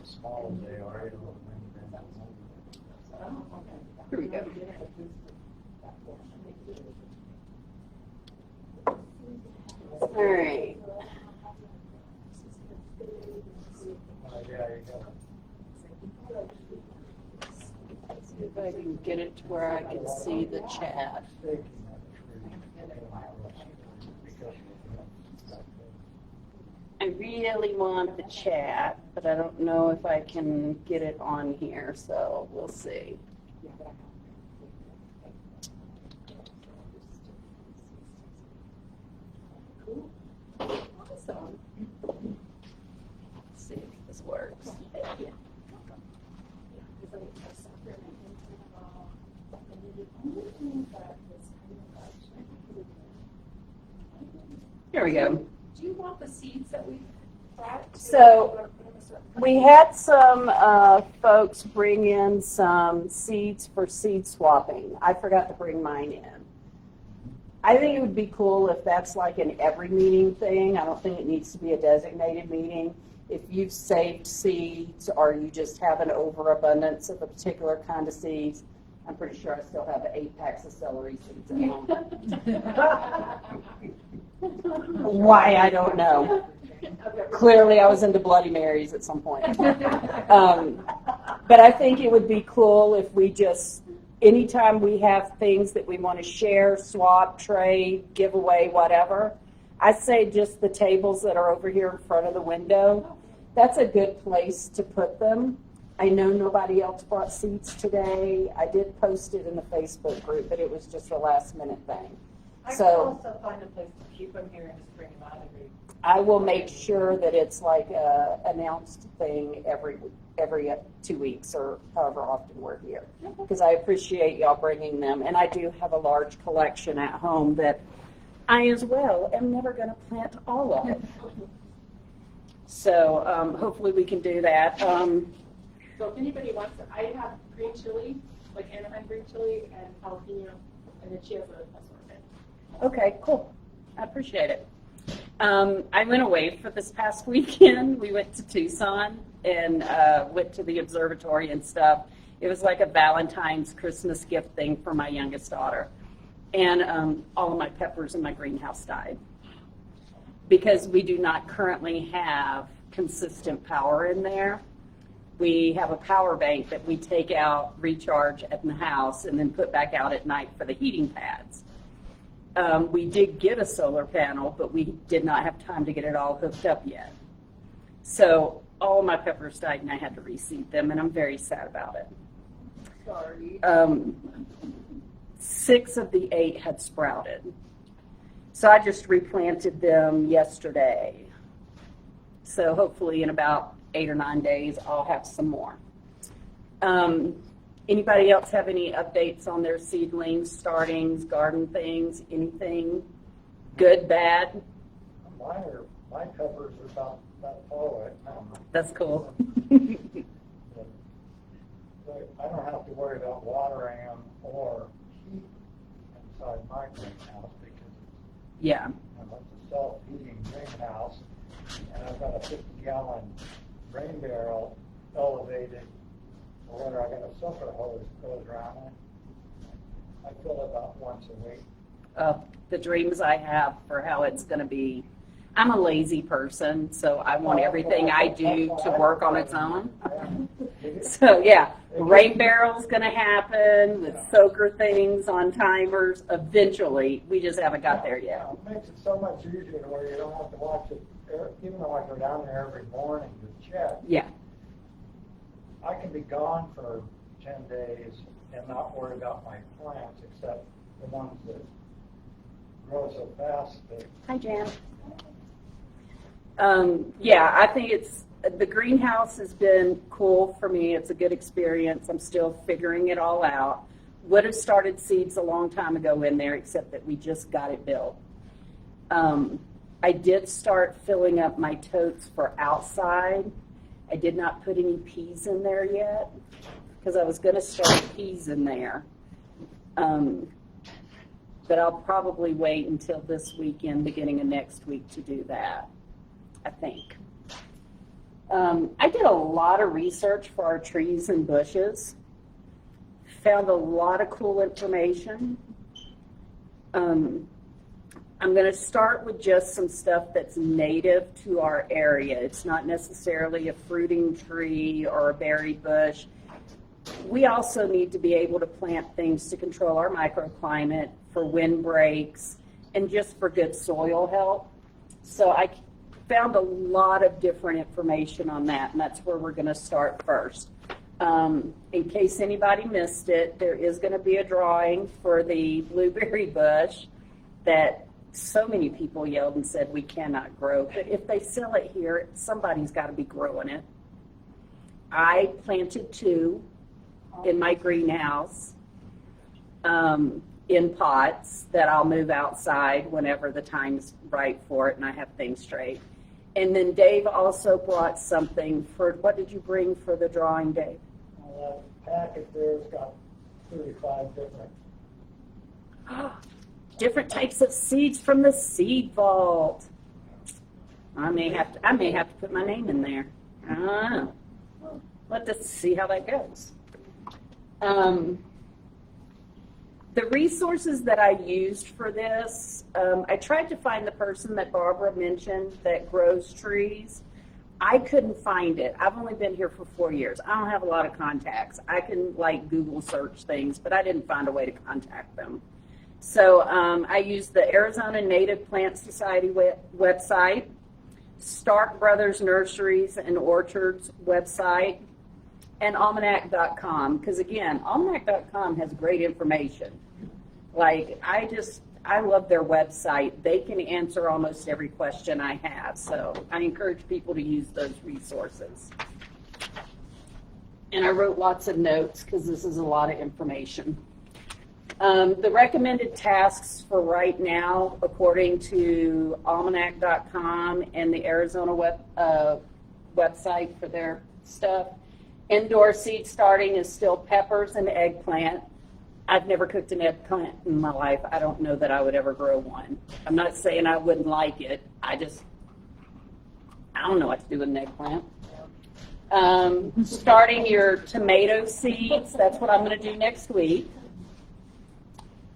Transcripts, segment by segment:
Small as they are, Here we go. All right. yeah, you got See if I can get it to where I can see the chat. I really want the chat, but I don't know if I can get it on here, so we'll see. Awesome. Let's see if this works. Here we go. Do you want the seeds that we brought? So we had some folks bring in some seeds for seed swapping. I forgot to bring mine in. I think it would be cool if that's like an every meeting thing. I don't think it needs to be a designated meeting. If you've saved seeds or you just have an overabundance of a particular kind of seeds, I'm pretty sure I still have 8 packs of celery seeds at home. Why, I don't know. Clearly, I was into Bloody Marys at some point. But I think it would be cool if we just, anytime we have things that we want to share, swap, trade, give away, whatever, I say just the tables that are over here in front of the window, that's a good place to put them. I know nobody else brought seeds today. I did post it in the Facebook group, but it was just a last minute thing. I can So also find a place to keep them here and just bring them out every. I will make sure that it's like a announced thing every 2 weeks or however often we're here. Because I appreciate y'all bringing them. And I do have a large collection at home that I as well am never going to plant all of. So hopefully we can do that. So if anybody wants it, I have green chili, like Anaheim green chili and jalapeno, and then she has a assortment. Okay, cool. I appreciate it. I went away for this past weekend. We went to Tucson and went to the observatory and stuff. It was like a Valentine's Christmas gift thing for my youngest daughter. And all of my peppers in my greenhouse died because we do not currently have consistent power in there. We have a power bank that we take out, recharge at the house, and then put back out at night for the heating pads. We did get a solar panel, but we did not have time to get it all hooked up yet. So all of my peppers died, and I had to reseed them, and I'm very sad about it. Sorry. 6 of the 8 had sprouted. So I just replanted them yesterday. So hopefully in about 8 or 9 days, I'll have some more. Anybody else have any updates on their seedlings, startings, garden things, anything good, bad? my peppers are about that tall right now. That's cool. I don't have to worry about watering them or heat inside my greenhouse because Yeah. it's a self-heating greenhouse, and I've got a 50-gallon rain barrel elevated, or whether I got a sulfur hose goes around it. I fill it about once a week. The dreams I have for how it's going to be. I'm a lazy person, so I want everything I do to work on its own. So yeah, rain barrel's going to happen with soaker things on timers. Eventually, we just haven't got there yet. It makes it so much easier to where you don't have to watch it, even though I go down there every morning to check. Yeah. I can be gone for 10 days and not worry about my plants, except the ones that grow so fast that. Hi, Jan. Yeah, I think the greenhouse has been cool for me. It's a good experience. I'm still figuring it all out. Would have started seeds a long time ago in there, except that we just got it built. I did start filling up my totes for outside. I did not put any peas in there yet because I was going to start peas in there. But I'll probably wait until this weekend, beginning of next week, to do that, I think. I did a lot of research for our trees and bushes. Found a lot of cool information. I'm going to start with just some stuff that's native to our area. It's not necessarily a fruiting tree or a berry bush. We also need to be able to plant things to control our microclimate, for windbreaks, and just for good soil health. So I found a lot of different information on that, and that's where we're going to start first. In case anybody missed it, there is going to be a drawing for the blueberry bush that so many people yelled and said we cannot grow. But if they sell it here, somebody's got to be growing it. I planted 2 in my greenhouse in pots that I'll move outside whenever the time's right for it and I have things straight. And then Dave also brought something for, what did you bring for the drawing, Dave? That packet there's got 35 Different types of seeds from the seed vault. I may have to put my name in there. I don't know. Let's see how that goes. The resources that I used for this, I tried to find the person that Barbara mentioned that grows trees. I couldn't find it. I've only been here for 4 years. I don't have a lot of contacts. I can Google search things, but I didn't find a way to contact them. So I used the Arizona Native Plant Society website, Stark Brothers Nurseries and Orchards website, and almanac.com, because again, almanac.com has great information. I love their website. They can answer almost every question I have, so I encourage people to use those resources. And I wrote lots of notes because this is a lot of information. The recommended tasks for right now, according to almanac.com and the Arizona website for their stuff, indoor seed starting is still peppers and eggplant. I've never cooked an eggplant in my life. I don't know that I would ever grow one. I'm not saying I wouldn't like it. I don't know what to do with an eggplant. Starting your tomato seeds, that's what I'm going to do next week.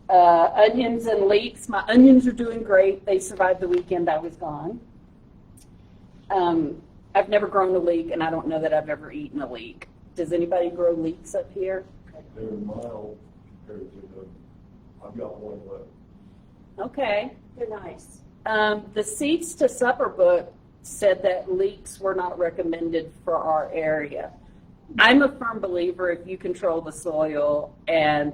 Onions and leeks. My onions are doing great. They survived the weekend I was gone. I've never grown a leek, and I don't know that I've ever eaten a leek. Does anybody grow leeks up here? They're mild compared to I've got one left. Okay. They're nice. The Seeds to Supper book said that leeks were not recommended for our area. I'm a firm believer if you control the soil and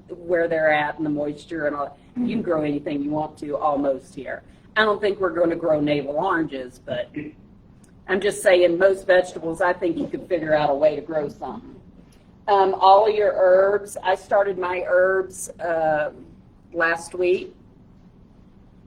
where they're at and the moisture and all, you can grow anything you want to almost here. I don't think we're going to grow navel oranges, but I'm just saying most vegetables, I think you could figure out a way to grow something. All of your herbs, I started my herbs last week.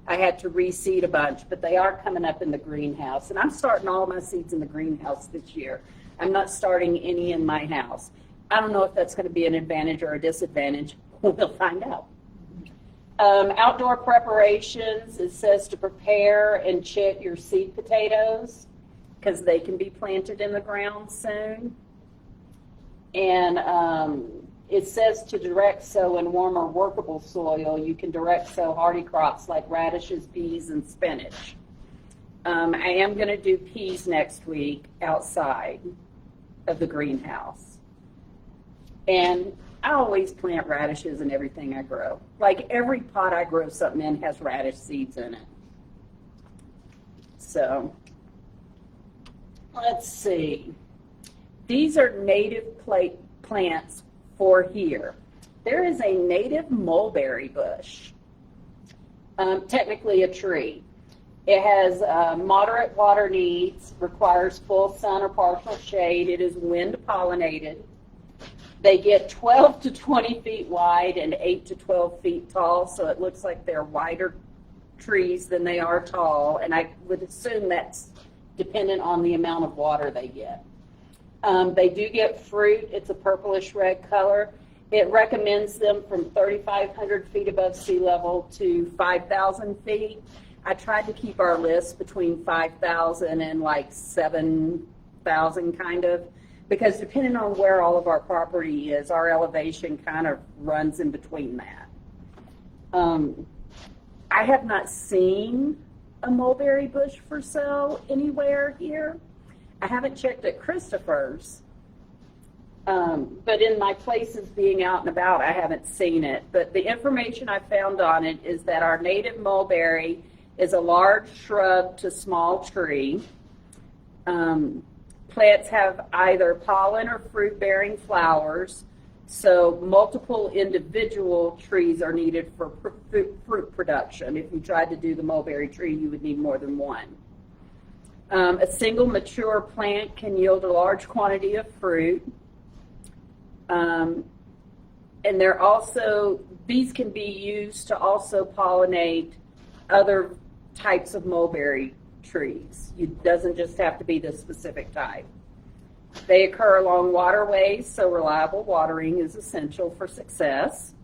I had to reseed a bunch, but they are coming up in the greenhouse. And I'm starting all my seeds in the greenhouse this year. I'm not starting any in my house. I don't know if that's going to be an advantage or a disadvantage. We'll find out. Outdoor preparations, it says to prepare and chit your seed potatoes because they can be planted in the ground soon. And it says to direct sow in warmer workable soil. You can direct sow hardy crops like radishes, peas, and spinach. I am going to do peas next week outside of the greenhouse. And I always plant radishes in everything I grow. Like every pot I grow something in has radish seeds in it. So, let's see. These are native plants for here. There is a native mulberry bush, technically a tree. It has moderate water needs, requires full sun or partial shade. It is wind pollinated. They get 12 to 20 feet wide and 8 to 12 feet tall, so it looks like they're wider trees than they are tall, and I would assume that's dependent on the amount of water they get. They do get fruit. It's a purplish red color, It recommends them from 3,500 feet above sea level to 5,000 feet. I tried to keep our list between 5,000 and like 7,000 kind of, because depending on where all of our property is, our elevation kind of runs in between that. I have not seen a mulberry bush for sale anywhere here. I haven't checked at Christopher's, but in my places being out and about, I haven't seen it. But the information I found on it is that our native mulberry is a large shrub to small tree. Plants have either pollen or fruit-bearing flowers, so multiple individual trees are needed for fruit production. If you tried to do the mulberry tree, you would need more than one. A single mature plant can yield a large quantity of fruit. And these can be used to also pollinate other types of mulberry trees. It doesn't just have to be this specific type. They occur along waterways, so reliable watering is essential for success.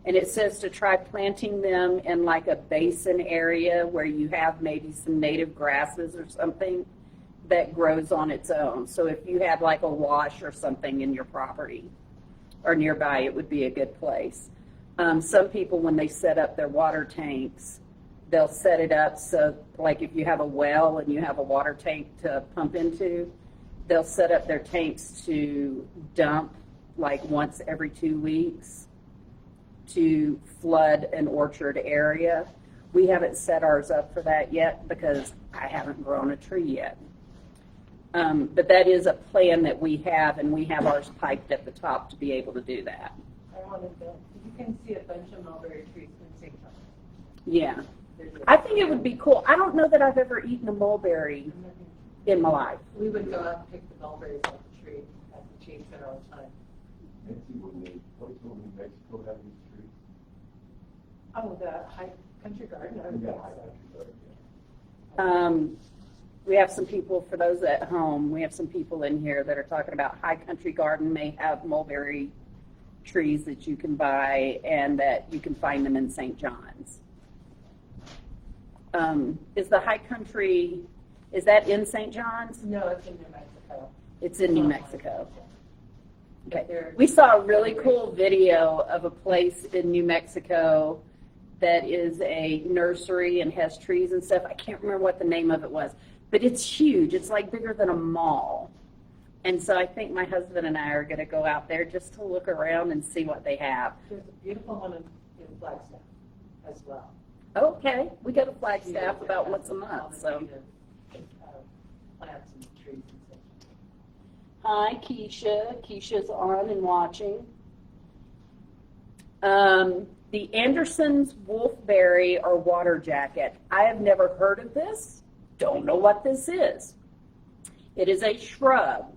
And it says to try planting them in like a basin area where you have maybe some native grasses or something that grows on its own. So if you had like a wash or something in your property or nearby, it would be a good place. Some people, when they set up their water tanks, they'll set it up so, like if you have a well and you have a water tank to pump into, they'll set up their tanks to dump like once every 2 weeks to flood an orchard area. We haven't set ours up for that yet because I haven't grown a tree yet. But that is a plan that we have, and we have ours piped at the top to be able to do that. I wanted to, you can see a bunch of mulberry trees in St. John. Yeah. I think it would be cool. I don't know that I've ever eaten a mulberry in my life. We would go out and pick the mulberries off the tree at the Chain Center all the time. Nancy, when they, what's over in Mexico having these trees? Oh, the high country garden. I would Yeah, think I so. got you there, yeah. We have some people, for those at home, we have some people in here that are talking about High Country Garden may have mulberry trees that you can buy and that you can find them in St. John's. Is the High Country, is that in St. John's? No, it's in New Mexico. It's in New Mexico. But Okay. they're- We saw a really cool video of a place in New Mexico that is a nursery and has trees and stuff. I can't remember what the name of it was, but it's huge. It's like bigger than a mall. And so I think my husband and I are going to go out there just to look around and see what they have. There's a beautiful one in Flagstaff as well. Okay, we go to Flagstaff about once a month, so. Plants and trees and stuff. Hi, Keisha. Keisha's on and watching. The Anderson's wolfberry or water jacket. I have never heard of this. Don't know what this is. It is a shrub.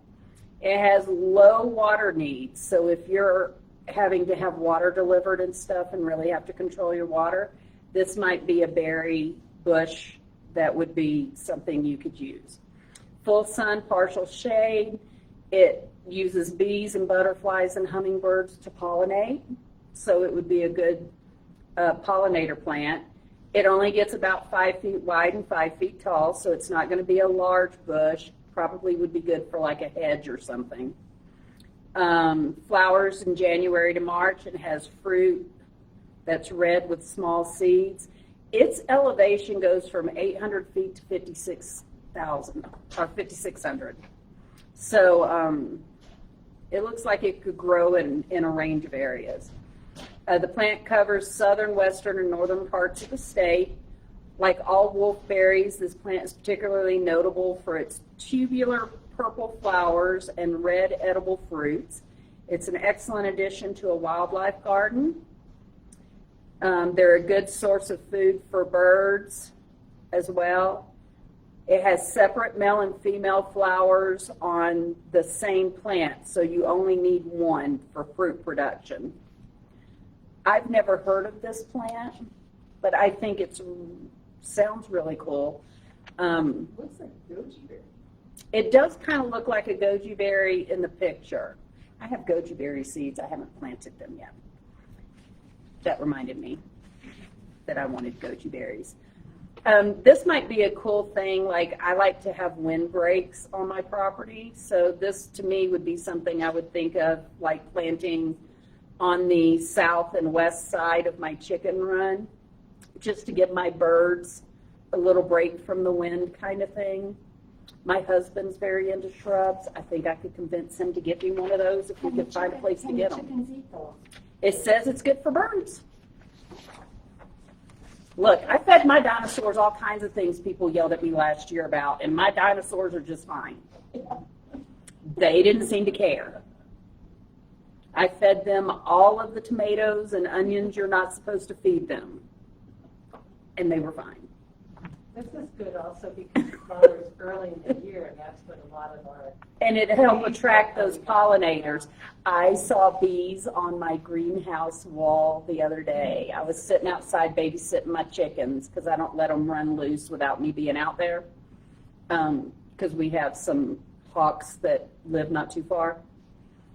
It has low water needs. So if you're having to have water delivered and stuff and really have to control your water, this might be a berry bush that would be something you could use. Full sun, partial shade. It uses bees and butterflies and hummingbirds to pollinate, so it would be a good pollinator plant. It only gets about 5 feet wide and 5 feet tall, so it's not going to be a large bush. Probably would be good for like a hedge or something. Flowers in January to March and has fruit that's red with small seeds. Its elevation goes from 800 feet to 56,000 or 5,600. So it looks like it could grow in a range of areas. The plant covers southern, western, and northern parts of the state. Like all wolfberries, this plant is particularly notable for its tubular purple flowers and red edible fruits. It's an excellent addition to a wildlife garden. They're a good source of food for birds as well. It has separate male and female flowers on the same plant, so you only need one for fruit production. I've never heard of this plant, but I think it sounds really cool. Looks like goji berry. It does kind of look like a goji berry in the picture. I have goji berry seeds. I haven't planted them yet. That reminded me that I wanted goji berries. This might be a cool thing. Like, I like to have windbreaks on my property. So this, to me, would be something I would think of, like planting on the south and west side of my chicken run, just to give my birds a little break from the wind kind of thing. My husband's very into shrubs. I think I could convince him to get me one of those if we could find a place to get them. Chickens eat those? It says it's good for birds. Look, I fed my dinosaurs all kinds of things people yelled at me last year about, and my dinosaurs are just fine. They didn't seem to care. I fed them all of the tomatoes and onions you're not supposed to feed them, and they were fine. This is good also because it flowers early in the year, and that's when a lot of our. And it helped attract those pollinators. I saw bees on my greenhouse wall the other day. I was sitting outside babysitting my chickens because I don't let them run loose without me being out there, because we have some hawks that live not too far.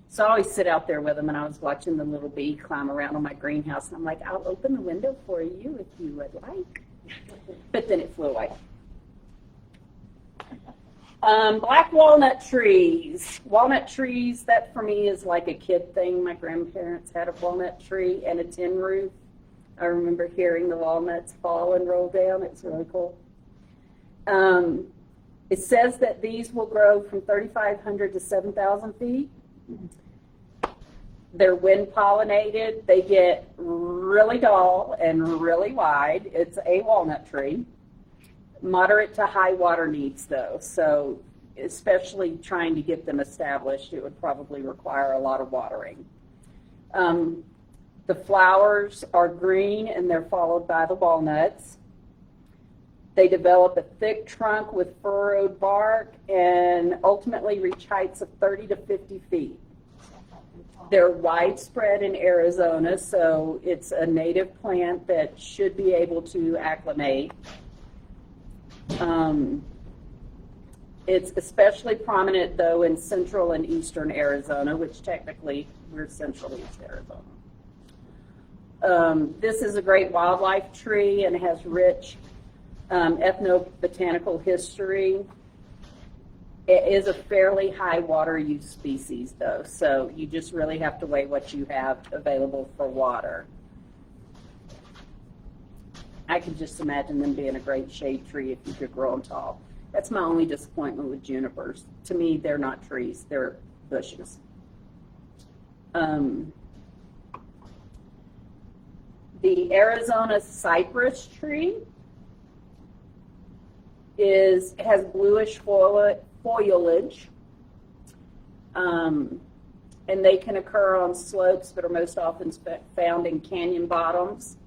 So I always sit out there with them, and I was watching the little bee climb around on my greenhouse, and I'm like, I'll open the window for you if you would like. But then it flew away. Black walnut trees. Walnut trees, that for me is like a kid thing. My grandparents had a walnut tree and a tin roof. I remember hearing the walnuts fall and roll down. It's really cool. It says that these will grow from 3,500 to 7,000 feet. They're wind pollinated. They get really tall and really wide. It's a walnut tree. Moderate to high water needs though. So especially trying to get them established, it would probably require a lot of watering. The flowers are green and they're followed by the walnuts. They develop a thick trunk with furrowed bark and ultimately reach heights of 30 to 50 feet. They're widespread in Arizona, so it's a native plant that should be able to acclimate. It's especially prominent, though, in central and eastern Arizona, which technically we're central east Arizona. This is a great wildlife tree and has rich ethnobotanical history. It is a fairly high water use species, though, so you just really have to weigh what you have available for water. I can just imagine them being a great shade tree if you could grow them tall. That's my only disappointment with junipers. To me, they're not trees, they're bushes. The Arizona cypress tree has bluish foliage, and they can occur on slopes but are most often found in canyon bottoms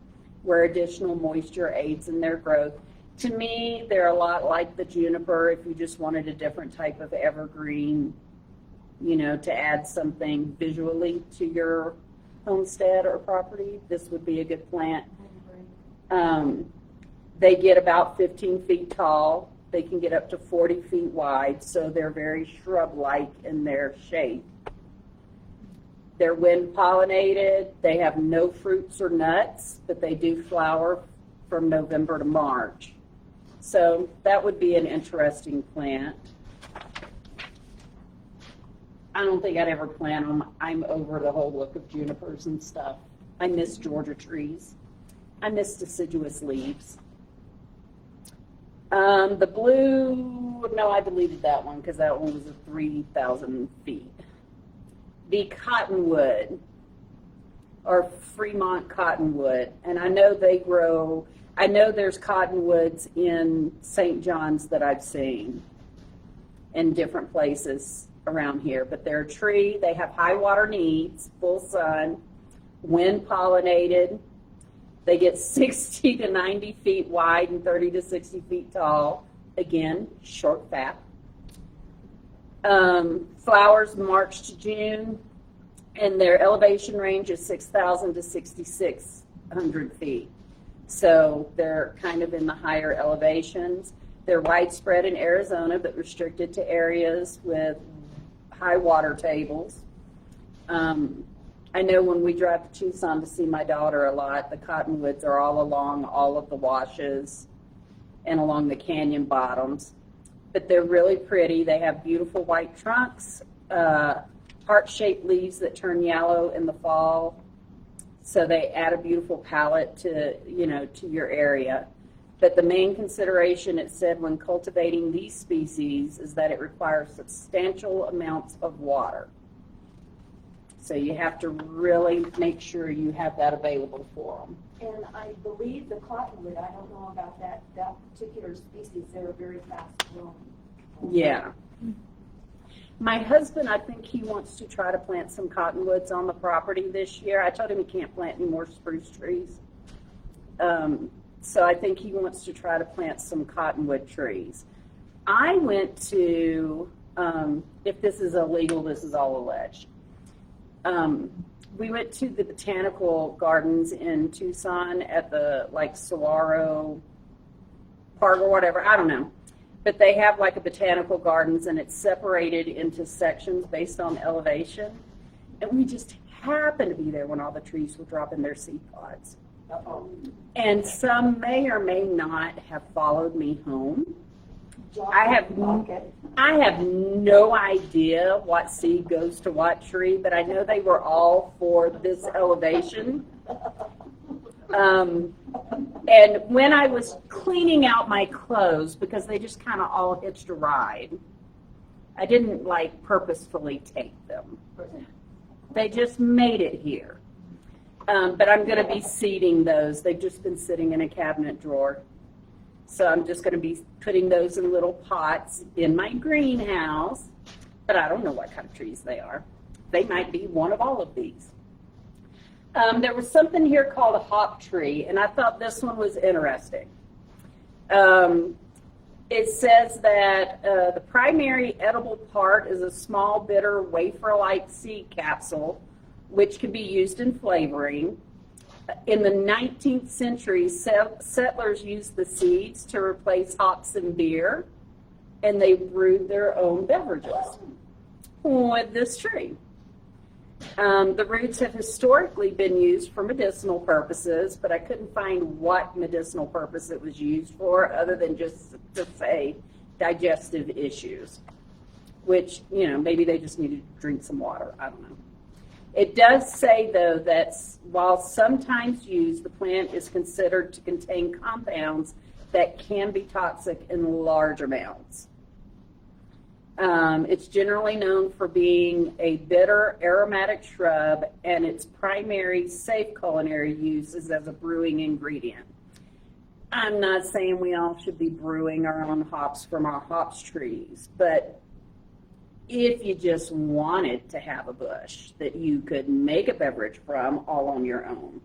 where additional moisture aids in their growth. To me, they're a lot like the juniper if you just wanted a different type of evergreen, to add something visually to your homestead or property. This would be a good plant. They get about 15 feet tall. They can get up to 40 feet wide, so they're very shrub-like in their shape. They're wind pollinated. They have no fruits or nuts, but they do flower from November to March. So that would be an interesting plant. I don't think I'd ever plant them. I'm over the whole look of junipers and stuff. I miss Georgia trees. I miss deciduous leaves. The blue, no, I deleted that one because that one was at 3,000 feet. The cottonwood, or Fremont cottonwood, and I know there's cottonwoods in St. John's that I've seen in different places around here, but they're a tree. They have high water needs, full sun, wind pollinated. They get 60 to 90 feet wide and 30 to 60 feet tall. Again, short, fat. Flowers March to June, and their elevation range is 6,000 to 6,600 feet. So they're kind of in the higher elevations. They're widespread in Arizona, but restricted to areas with high water tables. I know when we drive to Tucson to see my daughter a lot, the cottonwoods are all along all of the washes and along the canyon bottoms. But they're really pretty. They have beautiful white trunks, heart-shaped leaves that turn yellow in the fall. So they add a beautiful palette to, to your area. But the main consideration, it said, when cultivating these species is that it requires substantial amounts of water. So you have to really make sure you have that available for them. And I believe the cottonwood, I don't know about that particular species, they're very fast growing. Yeah. My husband, I think he wants to try to plant some cottonwoods on the property this year. I told him he can't plant any more spruce trees. So I think he wants to try to plant some cottonwood trees. I went to, if this is illegal, this is all alleged. We went to the botanical gardens in Tucson at the Saguaro Park or whatever, I don't know. But they have like a botanical gardens and it's separated into sections based on elevation. And we just happened to be there when all the trees were dropping their seed pods. Uh-oh. And some may or may not have followed me home. I have no idea what seed goes to what tree, but I know they were all for this elevation. And when I was cleaning out my clothes, because they just kind of all hitched a ride, I didn't purposefully take them. They just made it here. But I'm going to be seeding those. They've just been sitting in a cabinet drawer. So I'm just going to be putting those in little pots in my greenhouse. But I don't know what kind of trees they are. They might be one of all of these. There was something here called a hop tree, and I thought this one was interesting. It says that the primary edible part is a small, bitter, wafer-like seed capsule, which can be used in flavoring. In the 19th century, settlers used the seeds to replace hops in beer, and they brewed their own beverages with this tree. The roots have historically been used for medicinal purposes, but I couldn't find what medicinal purpose it was used for other than just to say digestive issues, which, maybe they just needed to drink some water. I don't know. It does say, though, that while sometimes used, the plant is considered to contain compounds that can be toxic in large amounts. It's generally known for being a bitter aromatic shrub, and its primary safe culinary use is as a brewing ingredient. I'm not saying we all should be brewing our own hops from our hops trees, but if you just wanted to have a bush that you could make a beverage from all on your own.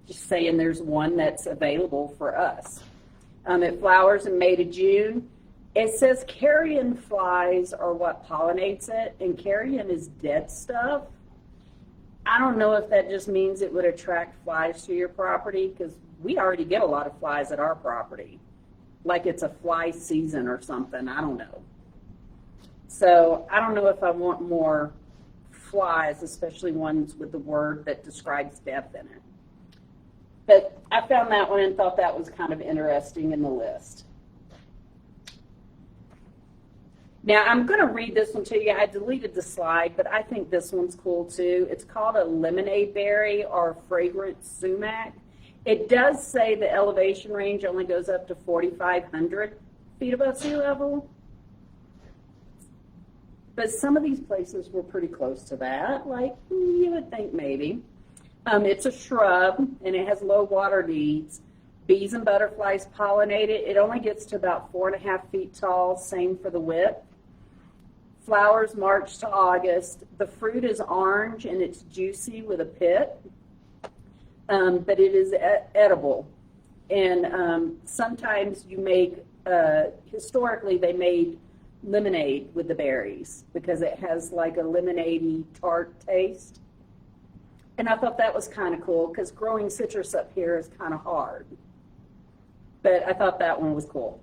Just saying there's one that's available for us. It flowers in May to June. It says carrion flies are what pollinates it, and carrion is dead stuff. I don't know if that just means it would attract flies to your property, because we already get a lot of flies at our property. Like it's a fly season or something, I don't know. So I don't know if I want more flies, especially ones with the word that describes death in it. But I found that one and thought that was kind of interesting in the list. Now, I'm going to read this one to you. I deleted the slide, but I think this one's cool too. It's called a lemonade berry or fragrant sumac. It does say the elevation range only goes up to 4,500 feet above sea level. But some of these places were pretty close to that, you would think maybe. It's a shrub, and it has low water needs. Bees and butterflies pollinate it. It only gets to about 4.5 feet tall, same for the width. Flowers March to August. The fruit is orange, and it's juicy with a pit, but it is edible. And sometimes you make, historically they made lemonade with the berries because it has like a lemonade-y tart taste. And I thought that was kind of cool because growing citrus up here is kind of hard. But I thought that one was cool.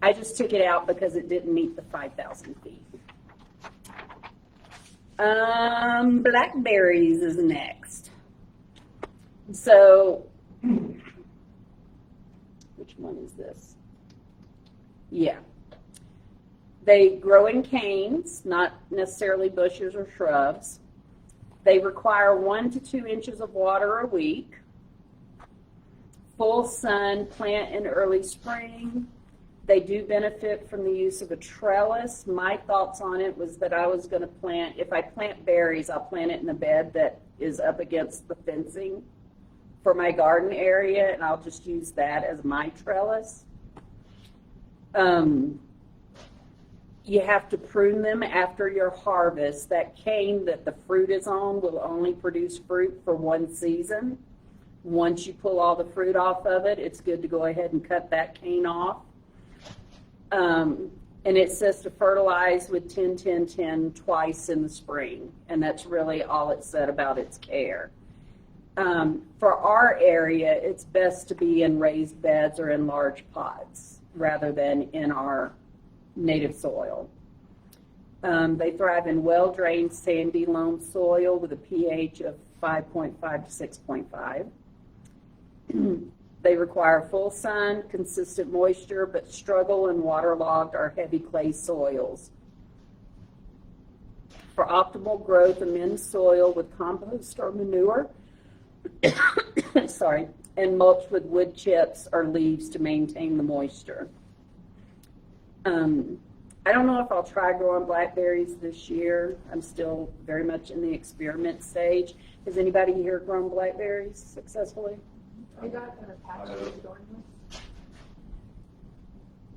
I just took it out because it didn't meet the 5,000 feet. Blackberries is next. So, which one is this? Yeah. They grow in canes, not necessarily bushes or shrubs. They require 1 to 2 inches of water a week. Full sun, plant in early spring. They do benefit from the use of a trellis. My thoughts on it was that I was going to plant, if I plant berries, I'll plant it in a bed that is up against the fencing for my garden area, and I'll just use that as my trellis. You have to prune them after your harvest. That cane that the fruit is on will only produce fruit for 1 season. Once you pull all the fruit off of it, it's good to go ahead and cut that cane off. And it says to fertilize with 10-10-10 twice in the spring, and that's really all it said about its care. For our area, it's best to be in raised beds or in large pots rather than in our native soil. They thrive in well-drained sandy loam soil with a pH of 5.5 to 6.5. They require full sun, consistent moisture, but struggle in waterlogged or heavy clay soils. For optimal growth, amend soil with compost or manure, and mulch with wood chips or leaves to maintain the moisture. I don't know if I'll try growing blackberries this year. I'm still very much in the experiment stage. Has anybody here grown blackberries successfully? I got a patch of garden.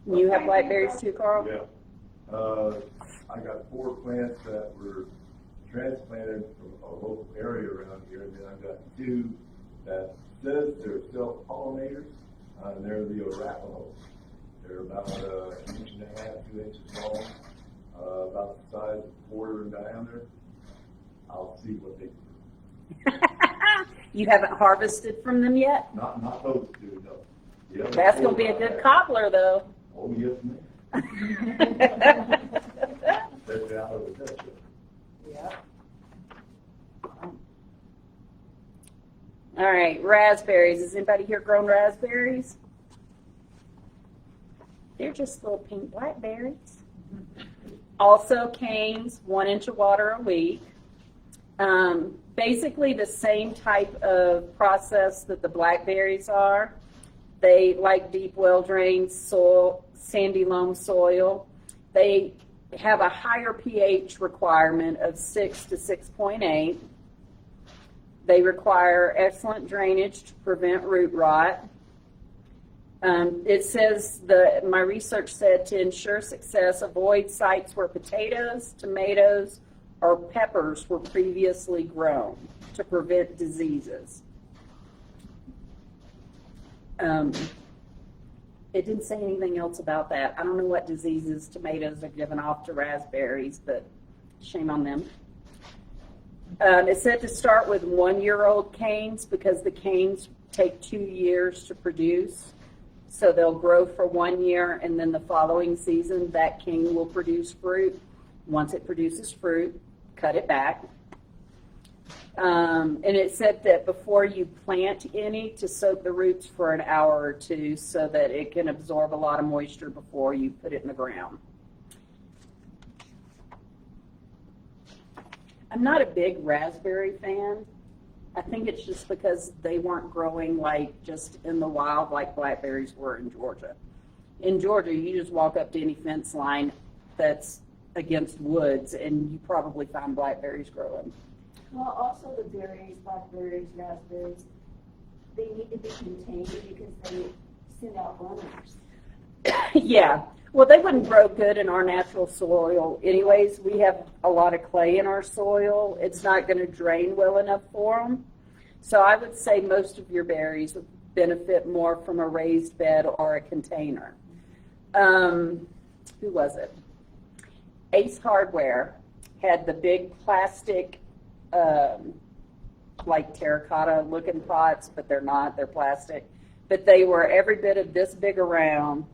You have blackberries too, Carl? Yeah. I got 4 plants that were transplanted from a local area around here, and then I've got 2 that says they're self-pollinators, and they're the Arapaho. They're about 1.5 inches, 2 inches long, about the size of a quarter in diameter. I'll see what they do. You haven't harvested from them yet? Not those 2, no. The other That's going to 4 be a I good have. cobbler, though. Oh, yes, ma'am. They're out of the picture. Yeah. All right, raspberries. Has anybody here grown raspberries? They're just little pink blackberries. Also canes, 1 inch of water a week. Basically the same type of process that the blackberries are. They like deep, well-drained soil, sandy loam soil. They have a higher pH requirement of 6 to 6.8. They require excellent drainage to prevent root rot. It says, my research said, to ensure success, avoid sites where potatoes, tomatoes, or peppers were previously grown to prevent diseases. It didn't say anything else about that. I don't know what diseases tomatoes are given off to raspberries, but shame on them. It said to start with 1-year-old canes because the canes take 2 years to produce. So they'll grow for 1 year, and then the following season, that cane will produce fruit. Once it produces fruit, cut it back. And it said that before you plant any, to soak the roots for an hour or 2 so that it can absorb a lot of moisture before you put it in the ground. I'm not a big raspberry fan. I think it's just because they weren't growing like just in the wild like blackberries were in Georgia. In Georgia, you just walk up to any fence line that's against woods and you probably find blackberries growing. Well, also the berries, blackberries, raspberries, they need to be contained because they send out runners. Yeah. Well, they wouldn't grow good in our natural soil anyways. We have a lot of clay in our soil. It's not going to drain well enough for them. So I would say most of your berries would benefit more from a raised bed or a container. Who was it? Ace Hardware had the big plastic, like terracotta looking pots, but they're not, they're plastic. But they were every bit of this big around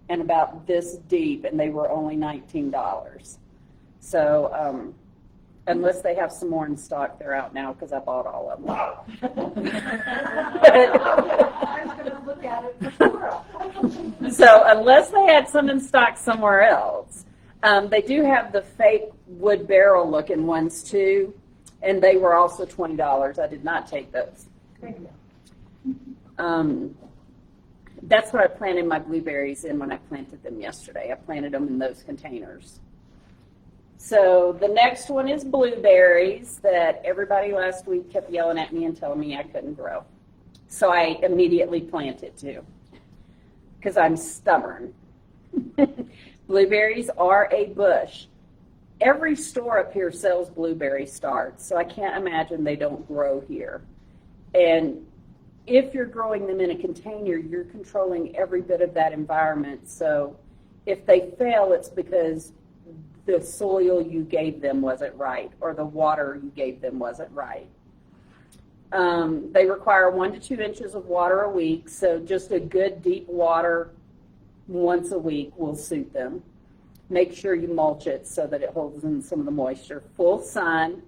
and about this deep, and they were only $19. So Unless they have some more in stock, they're out now because I bought all of them. I was gonna look at it before. So unless they had some in stock somewhere else, they do have the fake wood barrel looking ones too, and they were also $20. I did not take those. That's what I planted my blueberries in when I planted them yesterday. I planted them in those containers. So the next one is blueberries that everybody last week kept yelling at me and telling me I couldn't grow. So I immediately planted too, because I'm stubborn. Blueberries are a bush. Every store up here sells blueberry starts, so I can't imagine they don't grow here. And if you're growing them in a container, you're controlling every bit of that environment. So if they fail, it's because the soil you gave them wasn't right, or the water you gave them wasn't right. They require 1 to 2 inches of water a week, so just a good deep water once a week will suit them. Make sure you mulch it so that it holds in some of the moisture. Full sun.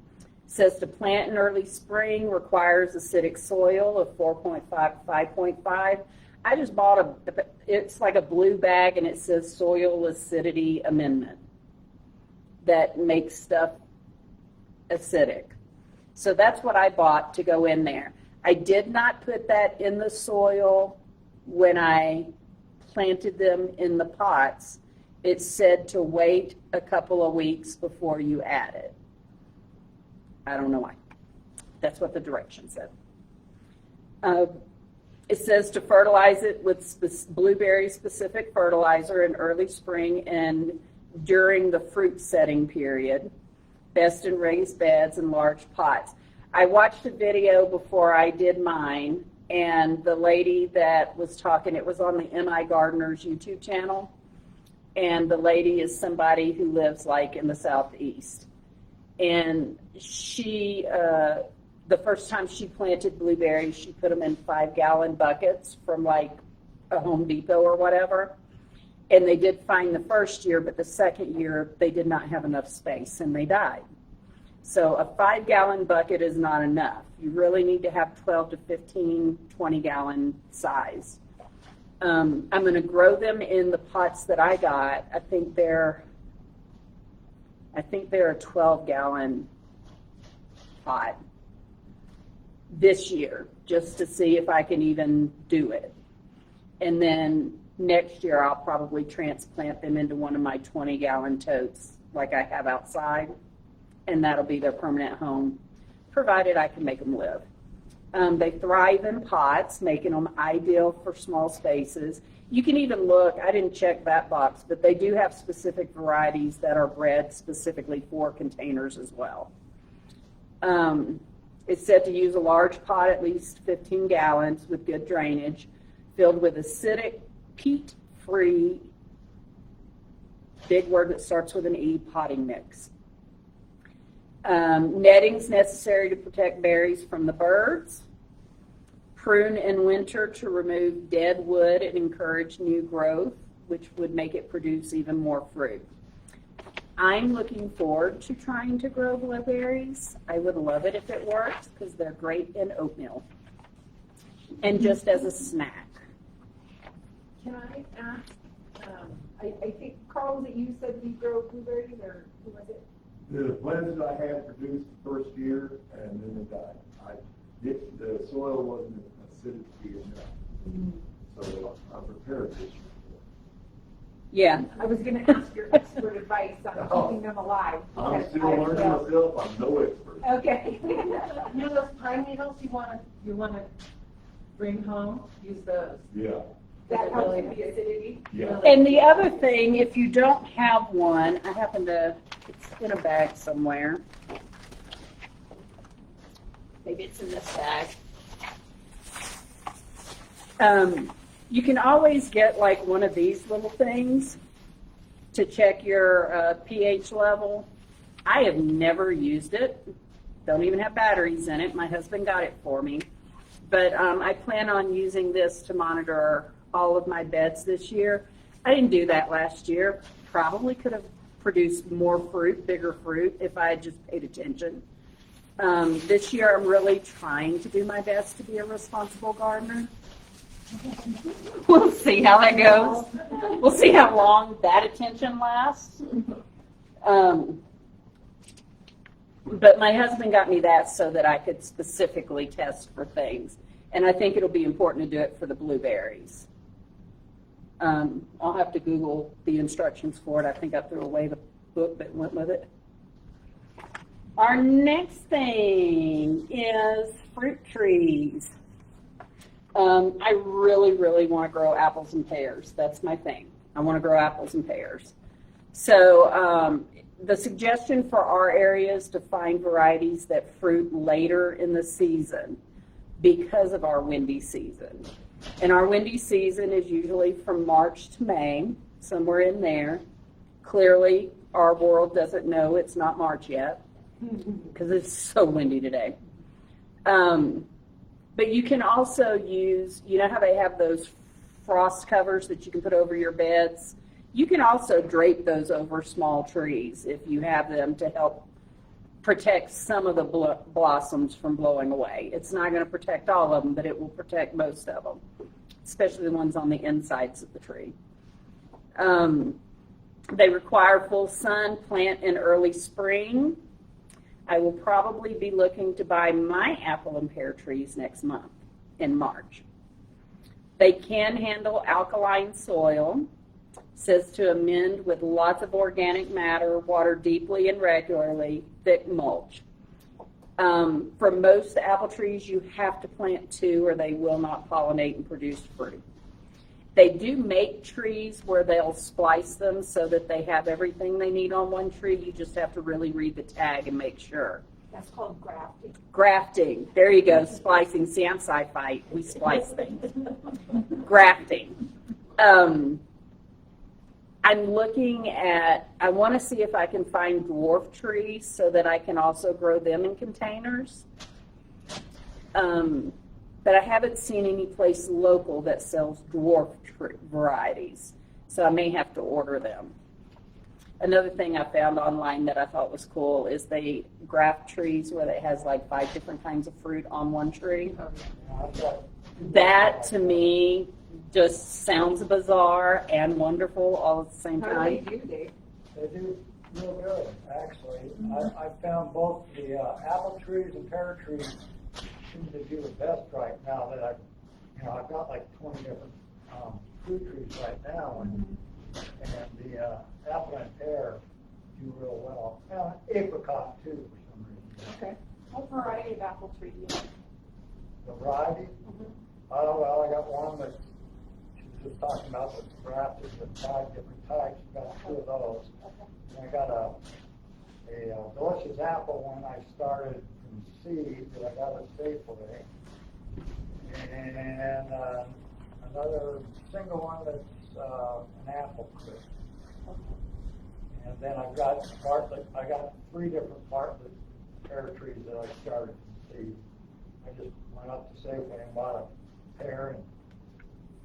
Says to plant in early spring, requires acidic soil of 4.5 to 5.5. I just bought it's like a blue bag, and it says soil acidity amendment that makes stuff acidic. So that's what I bought to go in there. I did not put that in the soil when I planted them in the pots. It said to wait a couple of weeks before you add it. I don't know why. That's what the direction said. It says to fertilize it with blueberry-specific fertilizer in early spring and during the fruit setting period. Best in raised beds and large pots. I watched a video before I did mine, and the lady that was talking, it was on the M.I. Gardener's YouTube channel, and the lady is somebody who lives like in the southeast. And she, the first time she planted blueberries, she put them in 5-gallon buckets from like a Home Depot or whatever. And they did fine the first year, but the second year they did not have enough space and they died. So a 5-gallon bucket is not enough. You really need to have 12 to 15, 20-gallon size. I'm going to grow them in the pots that I got. I think they're a 12-gallon pot this year, just to see if I can even do it. And then next year I'll probably transplant them into one of my 20-gallon totes like I have outside, and that'll be their permanent home, provided I can make them live. They thrive in pots, making them ideal for small spaces. You can even look, I didn't check that box, but they do have specific varieties that are bred specifically for containers as well. It's said to use a large pot, at least 15 gallons, with good drainage, filled with acidic, peat-free, big word that starts with an E, potting mix. Netting's necessary to protect berries from the birds. Prune in winter to remove dead wood and encourage new growth, which would make it produce even more fruit. I'm looking forward to trying to grow blueberries. I would love it if it works because they're great in oatmeal and just as a snack. Can I ask, I think, Carl, that you said you grow blueberries, or who was it? The plants that I had produced the first year, and then they died. The soil wasn't acidity enough, so I'm prepared this year. Yeah. I was going to ask your expert advice on keeping them alive. I'm because still learning myself. I'm no expert. Okay. You know those pine needles you want to bring home? Use those. Yeah. That helps with the acidity. Yeah. And the other thing, if you don't have one, I happen to, it's in a bag somewhere. Maybe it's in this bag. You can always get like one of these little things to check your pH level. I have never used it. Don't even have batteries in it. My husband got it for me. But I plan on using this to monitor all of my beds this year. I didn't do that last year. Probably could have produce more fruit, bigger fruit, if I had just paid attention. This year, I'm really trying to do my best to be a responsible gardener. We'll see how that goes. We'll see how long that attention lasts. But my husband got me that so that I could specifically test for things. And I think it'll be important to do it for the blueberries. I'll have to Google the instructions for it. I think I threw away the book that went with it. Our next thing is fruit trees. I really, really want to grow apples and pears. That's my thing. I want to grow apples and pears. So the suggestion for our area is to find varieties that fruit later in the season because of our windy season. And our windy season is usually from March to May, somewhere in there. Clearly, our world doesn't know it's not March yet because it's so windy today. But you can also use, you know how they have those frost covers that you can put over your beds? You can also drape those over small trees if you have them to help protect some of the blossoms from blowing away. It's not going to protect all of them, but it will protect most of them, especially the ones on the insides of the tree. They require full sun, plant in early spring. I will probably be looking to buy my apple and pear trees next month in March. They can handle alkaline soil. Says to amend with lots of organic matter, water deeply and regularly, thick mulch. For most apple trees, you have to plant 2 or they will not pollinate and produce fruit. They do make trees where they'll splice them so that they have everything they need on one tree. You just have to really read the tag and make sure. That's called grafting. Grafting. There you go. Splicing. See, I'm sci-fi. We splice things. Grafting. I'm looking at, I want to see if I can find dwarf trees so that I can also grow them in containers. But I haven't seen any place local that sells dwarf varieties, so I may have to order them. Another thing I found online that I thought was cool is they graft trees where it has like 5 different kinds of fruit on one tree. That to me just sounds bizarre and wonderful all at the same How do time. they do, Dave? They do real good, actually. I found both the apple trees and pear trees seem to do the best right now that I've got like 20 different fruit trees right now, and the apple and pear do real well. Apricot too, for some reason. Okay. What variety of apple tree do you have? The variety? Oh, well, I got one that she was just talking about that's grafted with 5 different types. Got 2 of those. And I got a delicious apple one I started from seed that I got at Safeway. And another single one that's an apple crisp. And then I got 3 different Bartlett pear trees that I started from seed. I just went up to Safeway and bought a pear and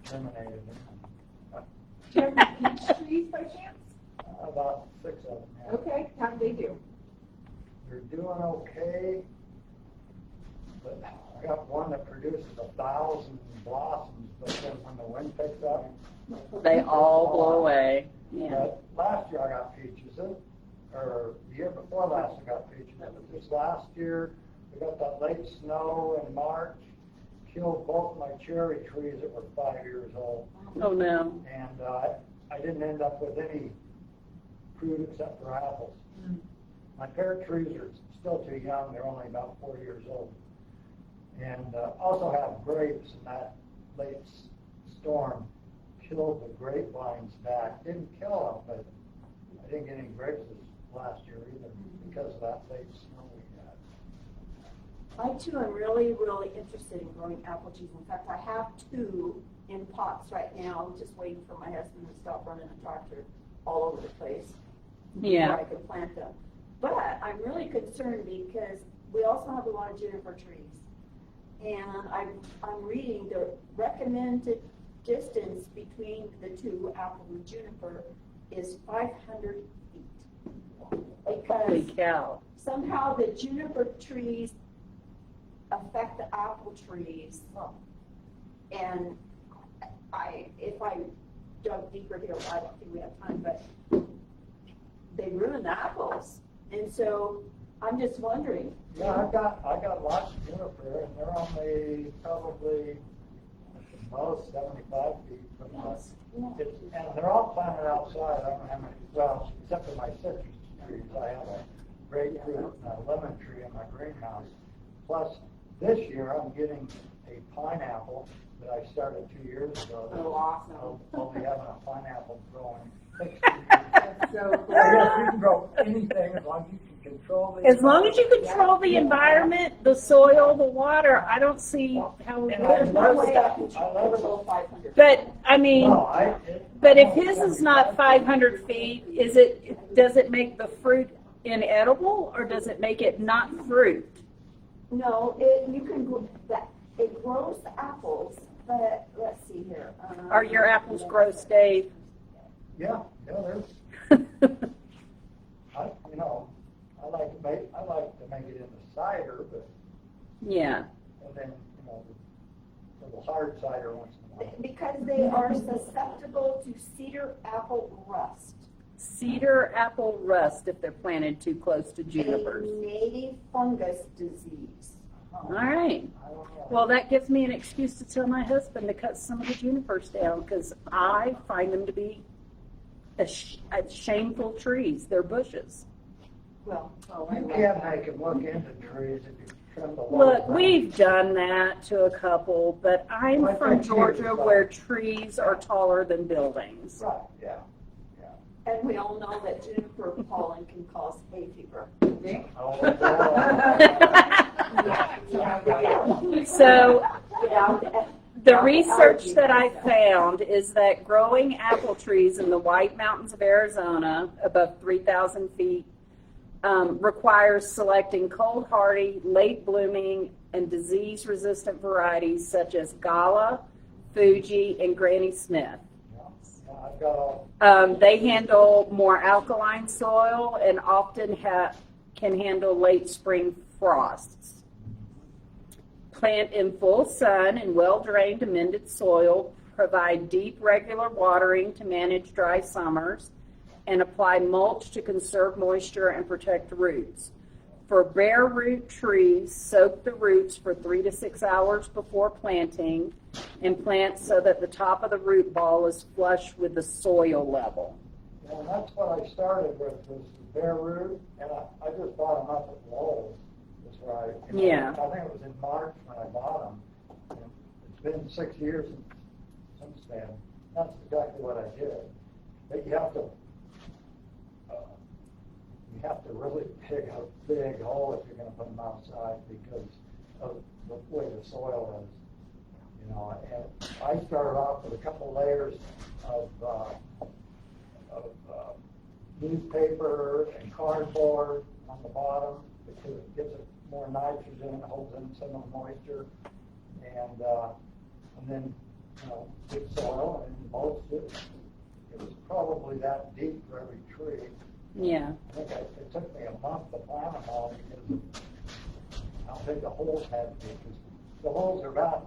germinated them. Do you have any peach trees by chance? About 6 of them. Yeah. Okay, how do they do? They're doing okay, but I got one that produces 1,000 blossoms, but then when the wind picks up, They all blow away. Yeah. But last year I got peaches, or the year before last I got peaches. But this last year we got that late snow in March, killed both my cherry trees that were 5 years old, Oh no. and I didn't end up with any fruit except for apples. My pear trees are still too young; they're only about 4 years old, and also have grapes. And that late storm killed the grapevines back. Didn't kill them, but I didn't get any grapes this last year either because of that late snow we had. I too am really, really interested in growing apple trees. In fact, I have 2 in pots right now. I'm just waiting for my husband to stop running a tractor all over the place Yeah. before I can plant them. But I'm really concerned because we also have a lot of juniper trees. And I'm reading the recommended distance between the 2, apple and juniper, is 500 feet. Holy because cow. somehow the juniper trees affect the apple trees. And if I dug deeper here, I don't think we have time, but they ruin the apples. And so I'm just wondering. Yeah, I got lots of juniper, and they're only probably at the most 75 feet from us. And they're all planted outside. I don't know how many, well, except for my citrus trees. I have a grapefruit and a lemon tree in my greenhouse. Plus, this year I'm getting a pineapple that I started 2 years ago. Oh, awesome. I'll be having a pineapple growing. That's so cool. You can grow anything as long as you can control the. As long as you control the environment, the soil, the water, I don't see how it And There's no works. way I can control below 500. But, I mean, No, but if his is not 500 feet, does it make the fruit inedible, or does it make it not fruit? No, you can grow that. It grows the apples, but let's see here. Are your apples gross, Dave? Yeah, there's, I like to make it into cider, but, Yeah. and then, a little hard cider once in a while. Because they are susceptible to cedar apple rust. Cedar apple rust if they're planted too close to A junipers. native fungus disease. All right. I don't know. Well, that gives me an excuse to tell my husband to cut some of the junipers down, because I find them to be shameful trees. They're bushes. Well, You can make them look into trees if you trim the lower Look, branches. we've done that to a couple, but I'm I from think Georgia trees are- where trees are taller than buildings. Right, yeah. and we all know that juniper pollen can cause hay fever. Oh, So Yeah. the research that I found is that growing apple trees in the White Mountains of Arizona above 3,000 feet requires selecting cold hardy, late blooming, and disease resistant varieties such as Gala, Fuji, and Granny Smith. I've got all, They handle more alkaline soil and often can handle late spring frosts. Plant in full sun and well-drained, amended soil. Provide deep, regular watering to manage dry summers, and apply mulch to conserve moisture and protect roots. For bare root trees, soak the roots for 3 to 6 hours before planting, and plant so that the top of the root ball is flush with the soil level. and that's what I started with, was the bare root, and I just bought them up at Lowe's. That's right. Yeah. I think it was in March when I bought them. And it's been 6 years since then. That's exactly what I did. But you have to really dig a big hole if you're going to put them outside because of the way the soil is. And I started off with a couple layers of newspaper and cardboard on the bottom because it gives it more nitrogen, holds in some of the moisture, and then good soil and mulched it. It was probably that deep for every tree. Yeah. I think it took me a month to plant them all because of how big the holes had to be. Because the holes are about,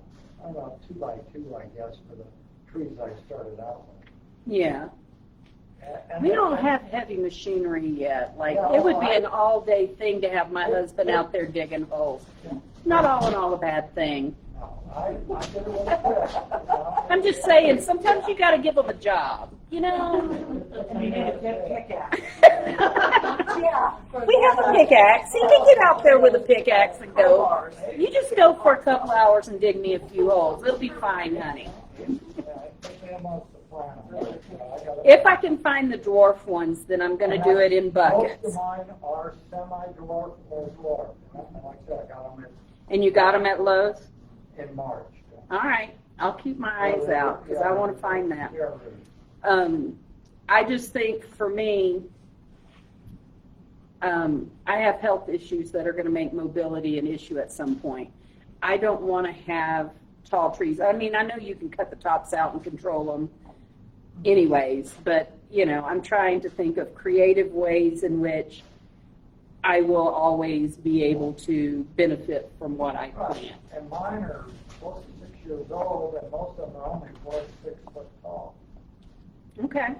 2 by 2, I guess, for the trees I started out with. Yeah. And We don't have heavy machinery yet. Like, No, it would be an all-day thing to have my husband out there digging holes. Not all in all a bad thing. No, I did it with a I'm just saying, sometimes you got to give them a job, And you need a good pickaxe. Yeah. We have a pickaxe. He can get out there with a pickaxe and go. You just go for a couple hours and dig me a few holes. It'll be fine, honey. It took me a month to plant them. If I can find the dwarf ones, then I'm going to do it in Most buckets. of mine are semi-dwarf or dwarf. And like I said, I got them And you got them at Lowe's? in March. All right. I'll keep my eyes out because I want to find that. Yeah, I just think for me, I have health issues that are going to make mobility an issue at some point. I don't want to have tall trees. I mean, I know you can cut the tops out and control them anyways, but, I'm trying to think of creative ways in which I will always be able to benefit from what I Right. plant. And mine are 4 to 6 years old, and most of them are only 4 to 6 foot tall. Okay,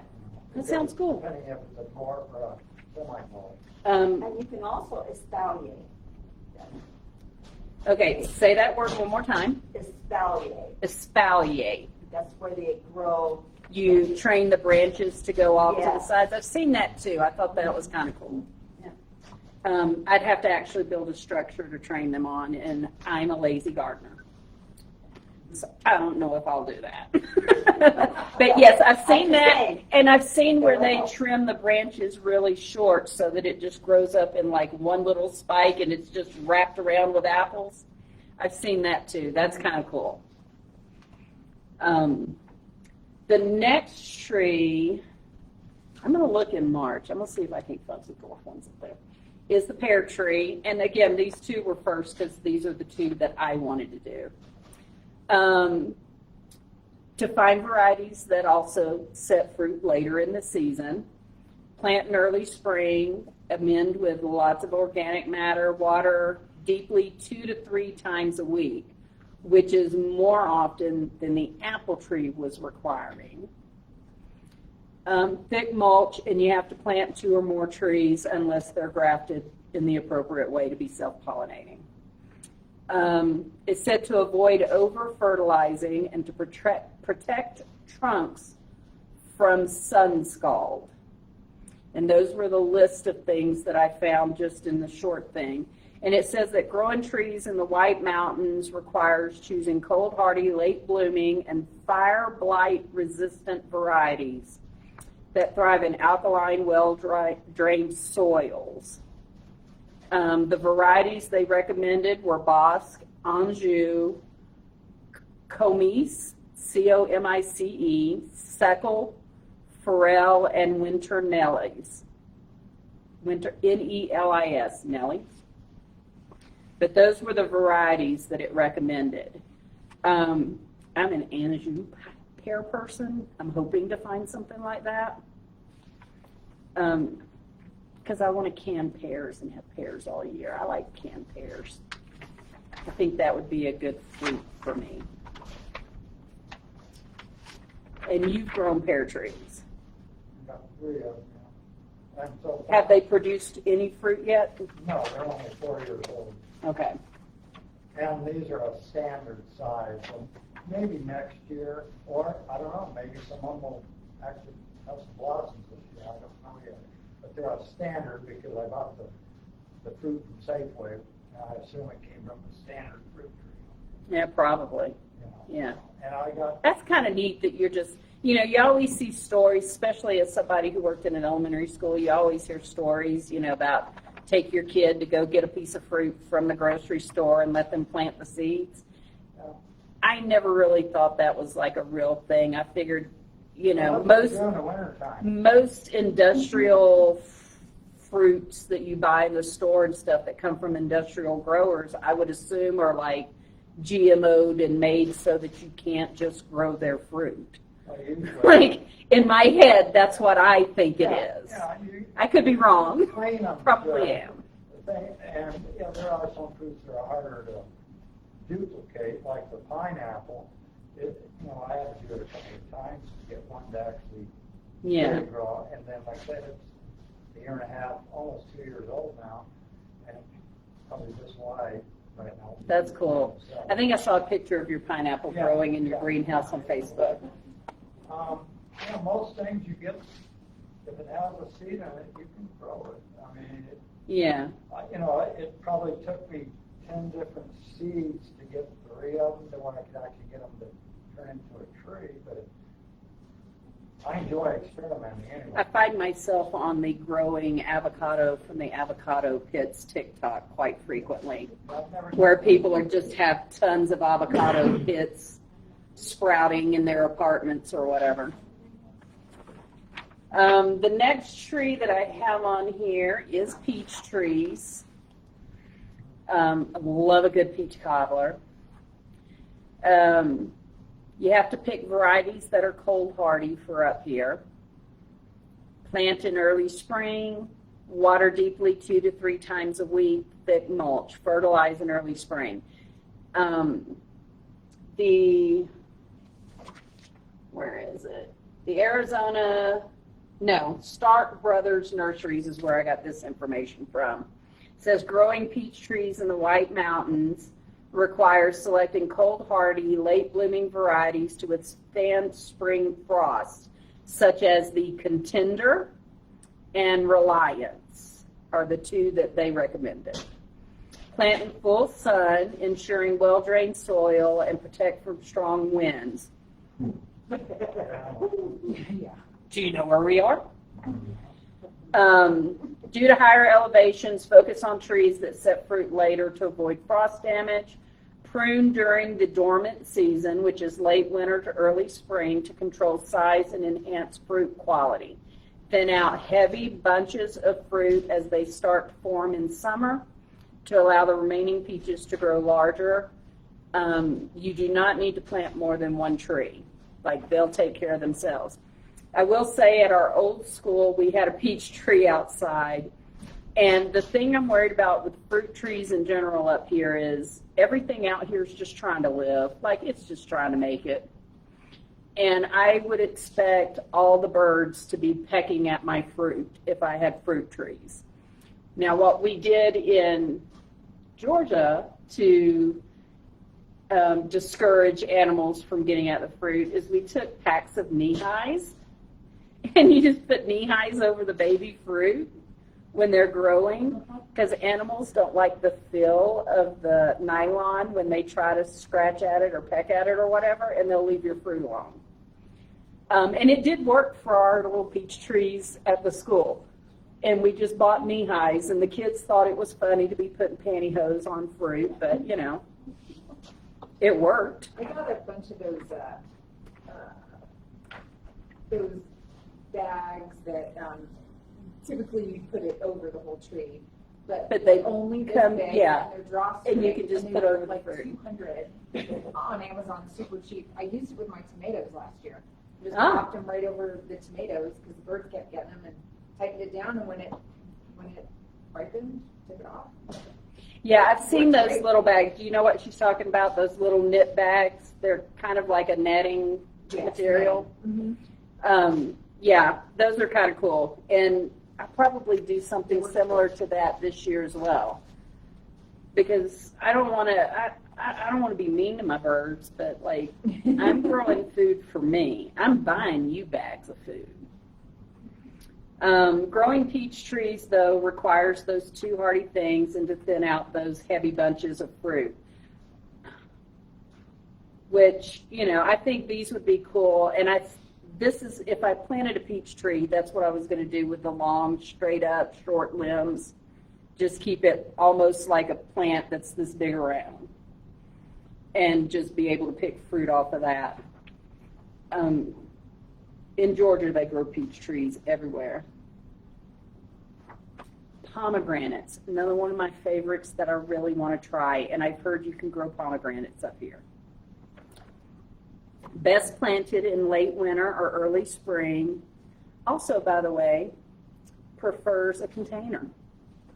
that sounds cool. Depending if it's a dwarf or a semi-dwarf. And you can also espalier. Okay, say that word one more time. Espalier. Espaliate. That's where they grow. You train the branches to go off to the Yeah. sides. I've seen that too. I thought that was kind of cool. Yeah. I'd have to actually build a structure to train them on, and I'm a lazy gardener. So I don't know if I'll do that. But yes, I've seen that, and I've seen where they trim the branches really short so that it just grows up in like one little spike and it's just wrapped around with apples. I've seen that too. That's kind of cool. The next tree, I'm going to look in March. I'm going to see if I can find some dwarf ones up there. Is the pear tree. And again, these two were first because these are the two that I wanted to do. To find varieties that also set fruit later in the season. Plant in early spring, amend with lots of organic matter, water deeply 2 to 3 times a week, which is more often than the apple tree was requiring. Thick mulch, and you have to plant 2 or more trees unless they're grafted in the appropriate way to be self-pollinating. It's said to avoid over-fertilizing and to protect trunks from sun scald. And those were the list of things that I found just in the short thing. And it says that growing trees in the White Mountains requires choosing cold hardy, late blooming, and fire blight resistant varieties that thrive in alkaline, well-drained soils. The varieties they recommended were Bosque, Anjou, Comice, C-O-M-I-C-E, Seckel, Farrell, and Winter Nellies. Winter, N-E-L-I-S, Nellies. But those were the varieties that it recommended. I'm an Anjou pear person. I'm hoping to find something like that. Because I want to can pears and have pears all year. I like canned pears. I think that would be a good fruit for me. And you've grown pear trees. Got 3 of them now. And so Have they produced any fruit yet? No, they're only 4 years old. Okay. And these are a standard size, so maybe next year, or I don't know, maybe someone will actually have some blossoms this year. I don't know yet. But they're a standard because I bought the fruit from Safeway. And I assume it came from the standard fruit tree. Yeah, probably. You know. Yeah. And I got, That's kind of neat that you're just, you know, you always see stories, especially as somebody who worked in an elementary school, you always hear stories, you know, about take your kid to go get a piece of fruit from the grocery store and let them plant the seeds. I never really thought that was like a real thing. I figured, you know, during the winter time. most industrial fruits that you buy in the store and stuff that come from industrial growers, I would assume are like GMO'd and made so that you can't just grow their fruit. Like, in my head, that's what I think it is. Yeah, you I could be wrong. clean them. Probably am. And you know, there are some fruits that are harder to duplicate, like the pineapple. You know, I had to do it a couple of times to get one to actually Yeah. really grow. And then, like I said, it's a year and a half, almost 2 years old now, and it's probably this wide right now. That's cool. So, I think I saw a picture of your pineapple Yeah. growing in your greenhouse on Facebook. you know, most things you get, if it has a seed in it, you can grow it. I mean, Yeah. you know, it probably took me 10 different seeds to get 3 of them to when I could actually get them to turn into a tree, but I enjoy experimenting anyway. I find myself on the growing avocado from the avocado pits TikTok quite frequently, I've never where people are just have tons of avocado pits sprouting in their apartments or whatever. The next tree that I have on here is peach trees. I love a good peach cobbler. You have to pick varieties that are cold hardy for up here. Plant in early spring, water deeply 2 to 3 times a week, thick mulch, fertilize in early spring. Where is it? Stark Brothers Nurseries is where I got this information from. It says growing peach trees in the White Mountains requires selecting cold hardy, late blooming varieties to withstand spring frost, such as the Contender and Reliance are the 2 that they recommended. Plant in full sun, ensuring well-drained soil and protect from strong winds. Yeah. Do you know where we are? Due to higher elevations, focus on trees that set fruit later to avoid frost damage. Prune during the dormant season, which is late winter to early spring, to control size and enhance fruit quality. Thin out heavy bunches of fruit as they start to form in summer to allow the remaining peaches to grow larger. You do not need to plant more than 1 tree. Like, they'll take care of themselves. I will say at our old school, we had a peach tree outside. And the thing I'm worried about with fruit trees in general up here is everything out here is just trying to live. Like, it's just trying to make it. And I would expect all the birds to be pecking at my fruit if I had fruit trees. Now, what we did in Georgia to discourage animals from getting at the fruit is we took packs of knee-highs, and you just put knee-highs over the baby fruit when they're growing, because animals don't like the feel of the nylon when they try to scratch at it or peck at it or whatever, and they'll leave your fruit alone. And it did work for our little peach trees at the school. And we just bought knee-highs, and the kids thought it was funny to be putting pantyhose on fruit, but, you know, it worked. I got a bunch of those bags that typically you put it over the whole tree, but they only this come, big, yeah, and they're drawstring, and you can just and put they were over the like fruit. 200 on Amazon, super cheap. I used it with my tomatoes last year. Just Ah. dropped them right over the tomatoes because the birds kept getting them, and tightened it down, and when it ripened, took it off. Yeah, I've seen those little bags. Do you know what she's talking about? Those little knit bags. They're kind of like a netting material. Mm-hmm. Yeah, those are kind of cool. And I'll probably do something similar to that this year as well. Because I don't want to, I don't want to be mean to my birds, but like, I'm growing food for me. I'm buying you bags of food. Growing peach trees, though, requires those 2 hardy things and to thin out those heavy bunches of fruit. Which, you know, I think these would be cool. And if I planted a peach tree, that's what I was going to do with the long, straight up, short limbs. Just keep it almost like a plant that's this big around. And just be able to pick fruit off of that. In Georgia, they grow peach trees everywhere. Pomegranates, another one of my favorites that I really want to try, and I've heard you can grow pomegranates up here. Best planted in late winter or early spring. Also, by the way, prefers a container.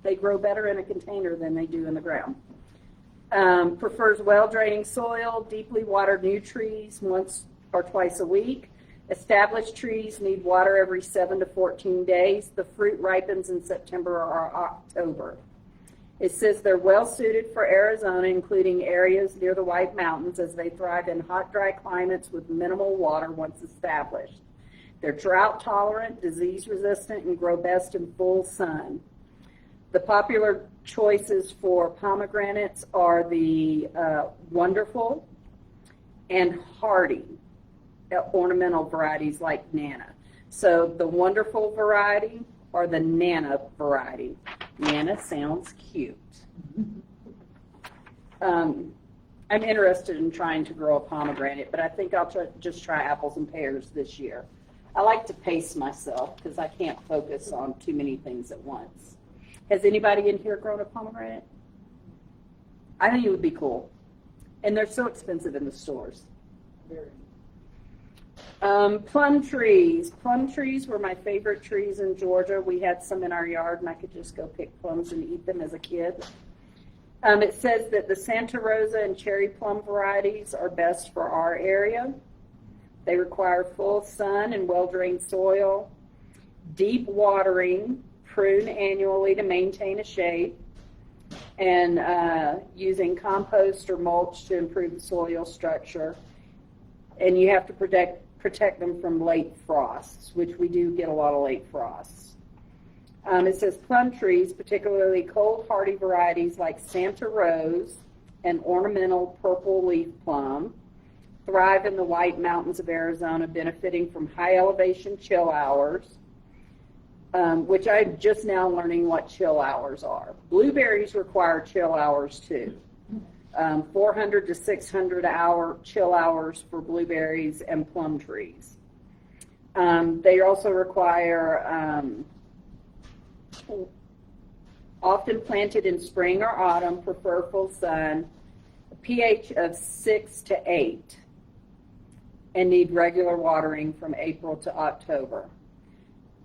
They grow better in a container than they do in the ground. Prefers well-draining soil, deeply watered new trees once or twice a week. Established trees need water every 7 to 14 days. The fruit ripens in September or October. It says they're well suited for Arizona, including areas near the White Mountains, as they thrive in hot, dry climates with minimal water once established. They're drought tolerant, disease resistant, and grow best in full sun. The popular choices for pomegranates are the Wonderful and Hardy ornamental varieties like Nana. So the Wonderful variety or the Nana variety. Nana sounds cute. I'm interested in trying to grow a pomegranate, but I think I'll just try apples and pears this year. I like to pace myself because I can't focus on too many things at once. Has anybody in here grown a pomegranate? I think it would be cool. And they're so expensive in the stores. Very. Plum trees. Plum trees were my favorite trees in Georgia. We had some in our yard, and I could just go pick plums and eat them as a kid. It says that the Santa Rosa and cherry plum varieties are best for our area. They require full sun and well-drained soil, deep watering, prune annually to maintain a shape, and using compost or mulch to improve the soil structure. And you have to protect them from late frosts, which we do get a lot of late frosts. It says plum trees, particularly cold hardy varieties like Santa Rose and ornamental purple leaf plum, thrive in the White Mountains of Arizona, benefiting from high elevation chill hours, which I'm just now learning what chill hours are. Blueberries require chill hours too. 400 to 600 hour chill hours for blueberries and plum trees. They also require, often planted in spring or autumn, prefer full sun, a pH of 6 to 8, and need regular watering from April to October.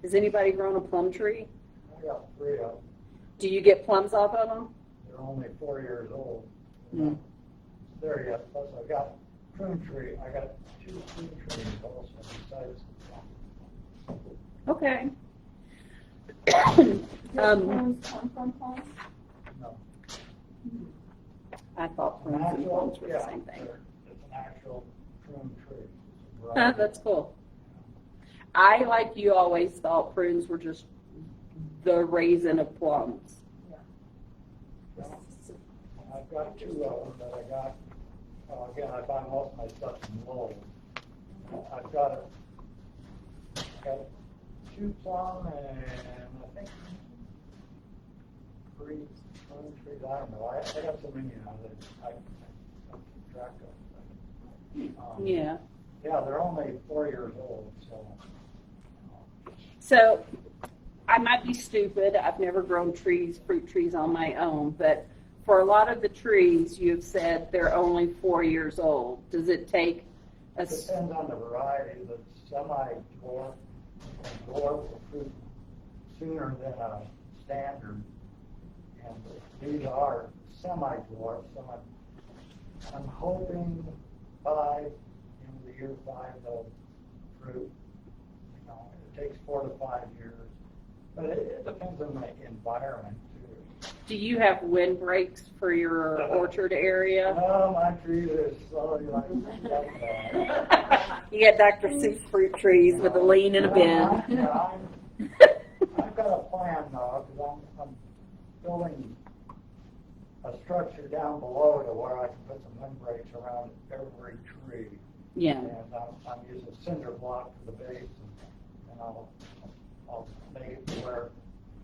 Has anybody grown a plum tree? I got 3 of them. Do you get plums off of them? They're only 4 years old. Mm. There yet. Plus I got prune tree. I got 2 prune trees also besides the plum. Okay. Plums come from plums? No. I thought prunes and plums were the same thing. It's an actual prune tree. It's a Huh, variety. that's cool. I, like you, always thought prunes were just the raisin of plums. I've got 2 of them that I got. Again, I buy most of my stuff in Lowe's. I've got 2 plum and I think 3 prune trees. I don't know. I got so many now that I don't keep track of. Yeah. Yeah, they're only 4 years old, so. So I might be stupid. I've never grown fruit trees on my own, but for a lot of the trees, you've said they're only 4 years old. Does it take a... It depends on the variety. The semi-dwarf can dwarf the fruit sooner than a standard. And these are semi-dwarf, so I'm hoping by the year 5 they'll fruit. You know, it takes 4 to 5 years. But it depends on the environment too. Do you have windbreaks for your orchard area? No, my tree is slowly like that. You got Dr. Seuss fruit trees with a lean and a bend. Yeah, I've got a plan though, because I'm building a structure down below to where I can put some windbreaks around every tree. Yeah. And I'm using cinder block for the base, and I'll make it to where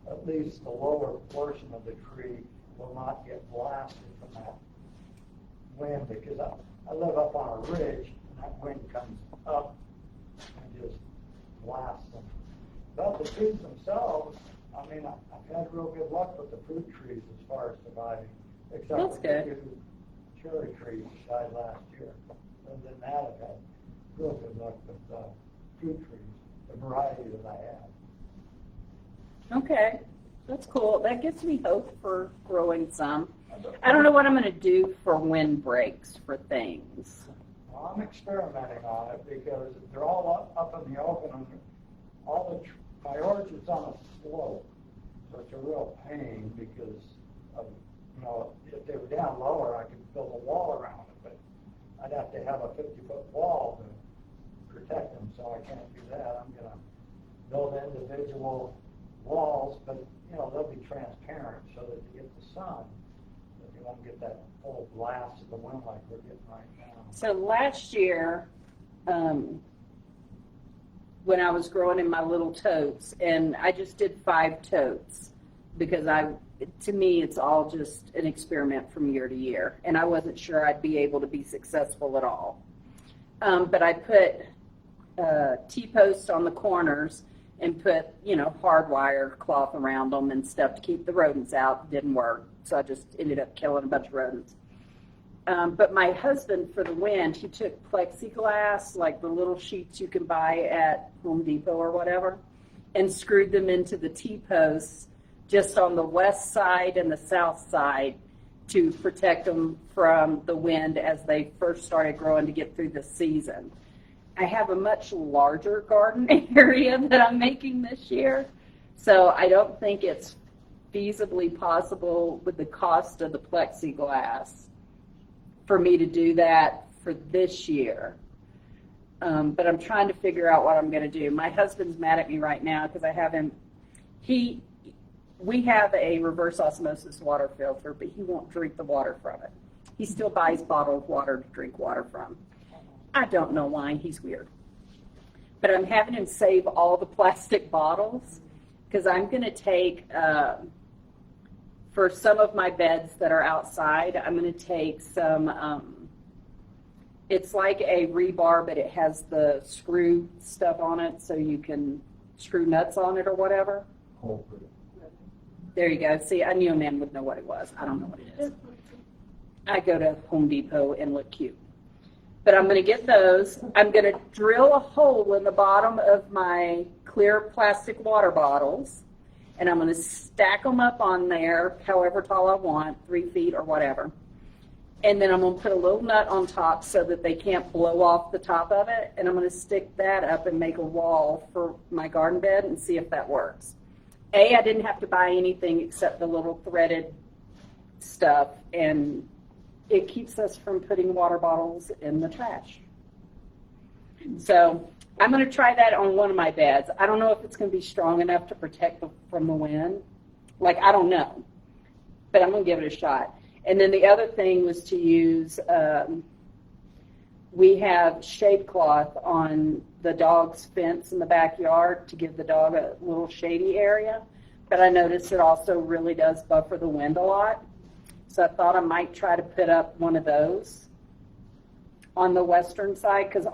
at least the lower portion of the tree will not get blasted from that wind, because I live up on a ridge, and that wind comes up and just blasts them. But the trees themselves, I mean, I've had real good luck with the fruit trees as far as surviving, except That's for good. the 2 cherry trees that died last year. Other than that, I've had real good luck with fruit trees, the variety that I have. Okay, that's cool. That gives me hope for growing some. I don't know what I'm going to do for windbreaks for things. Well, I'm experimenting on it because they're all up in the open, and my orchard's on a slope, so it's a real pain because of, if they were down lower, I could build a wall around it, but I'd have to have a 50-foot wall to protect them, so I can't do that. I'm going to build individual walls, but they'll be transparent so that you get the sun, but you won't get that full blast of the wind like we're getting right now. So last year, when I was growing in my little totes, and I just did 5 totes because to me, it's all just an experiment from year to year, and I wasn't sure I'd be able to be successful at all. But I put T-posts on the corners and put, hardwire cloth around them and stuff to keep the rodents out. Didn't work, so I just ended up killing a bunch of rodents. But my husband, for the wind, he took plexiglass, like the little sheets you can buy at Home Depot or whatever, and screwed them into the T-posts just on the west side and the south side to protect them from the wind as they first started growing to get through the season. I have a much larger garden area that I'm making this year, so I don't think it's feasibly possible with the cost of the plexiglass for me to do that for this year. But I'm trying to figure out what I'm going to do. My husband's mad at me right now because I have him, we have a reverse osmosis water filter, but he won't drink the water from it. He still buys bottled water to drink water from. I don't know why, he's weird. But I'm having him save all the plastic bottles because I'm going to take, for some of my beds that are outside, I'm going to take some, it's like a rebar, but it has the screw stuff on it so you can screw nuts on it or whatever. There you go. See, I knew a man would know what it was. I don't know what it is. I go to Home Depot and look cute. But I'm going to get those. I'm going to drill a hole in the bottom of my clear plastic water bottles, and I'm going to stack them up on there, however tall I want, 3 feet or whatever. And then I'm going to put a little nut on top so that they can't blow off the top of it, and I'm going to stick that up and make a wall for my garden bed and see if that works. I didn't have to buy anything except the little threaded stuff, and it keeps us from putting water bottles in the trash. So I'm going to try that on one of my beds. I don't know if it's going to be strong enough to protect from the wind. Like, I don't know. But I'm going to give it a shot. And then the other thing was to use, we have shade cloth on the dog's fence in the backyard to give the dog a little shady area. But I noticed it also really does buffer the wind a lot. So I thought I might try to put up one of those on the western side, because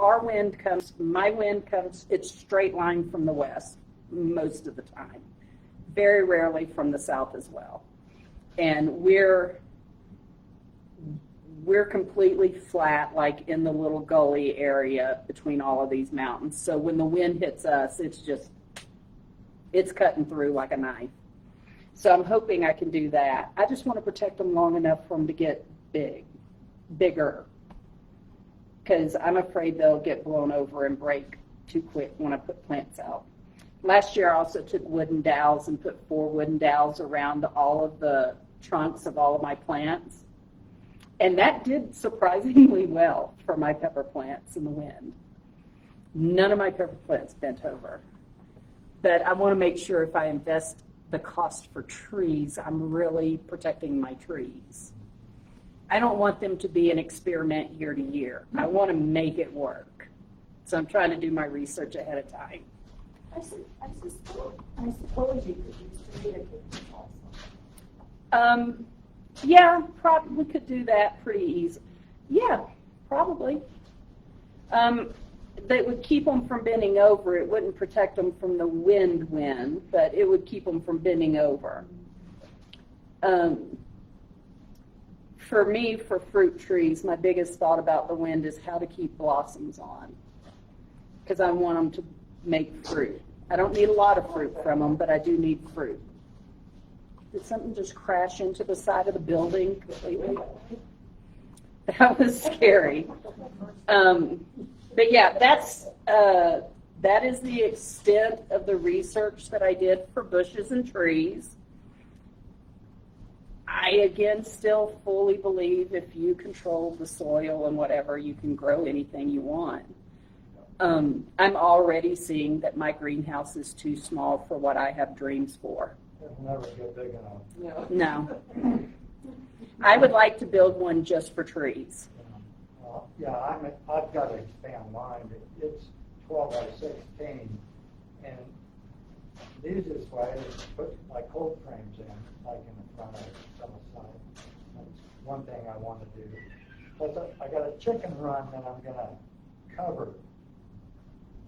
my wind comes, it's straight line from the west most of the time. Very rarely from the south as well. And we're completely flat, like in the little gully area between all of these mountains. So when the wind hits us, it's cutting through like a knife. So I'm hoping I can do that. I just want to protect them long enough for them to get bigger, because I'm afraid they'll get blown over and break too quick when I put plants out. Last year I also took wooden dowels and put 4 wooden dowels around all of the trunks of all of my plants. And that did surprisingly well for my pepper plants in the wind. None of my pepper plants bent over. But I want to make sure if I invest the cost for trees, I'm really protecting my trees. I don't want them to be an experiment year to year. I want to make it work. So I'm trying to do my research ahead of time. I suppose you could use tomato plants also. Yeah, probably could do that pretty easy. Yeah, probably. That would keep them from bending over. It wouldn't protect them from the wind, but it would keep them from bending over. For me, for fruit trees, my biggest thought about the wind is how to keep blossoms on, because I want them to make fruit. I don't need a lot of fruit from them, but I do need fruit. Did something just crash into the side of the building completely? That was scary. But yeah, that is the extent of the research that I did for bushes and trees. I, again, still fully believe if you control the soil and whatever, you can grow anything you want. I'm already seeing that my greenhouse is too small for what I have dreams for. It'll never get big enough. No. I would like to build one just for trees. Yeah, I've got to expand mine. It's 12 by 16, and the easiest way is to put my cold frames in, like in the front of some side. That's one thing I want to do. But I got a chicken run that I'm going to cover.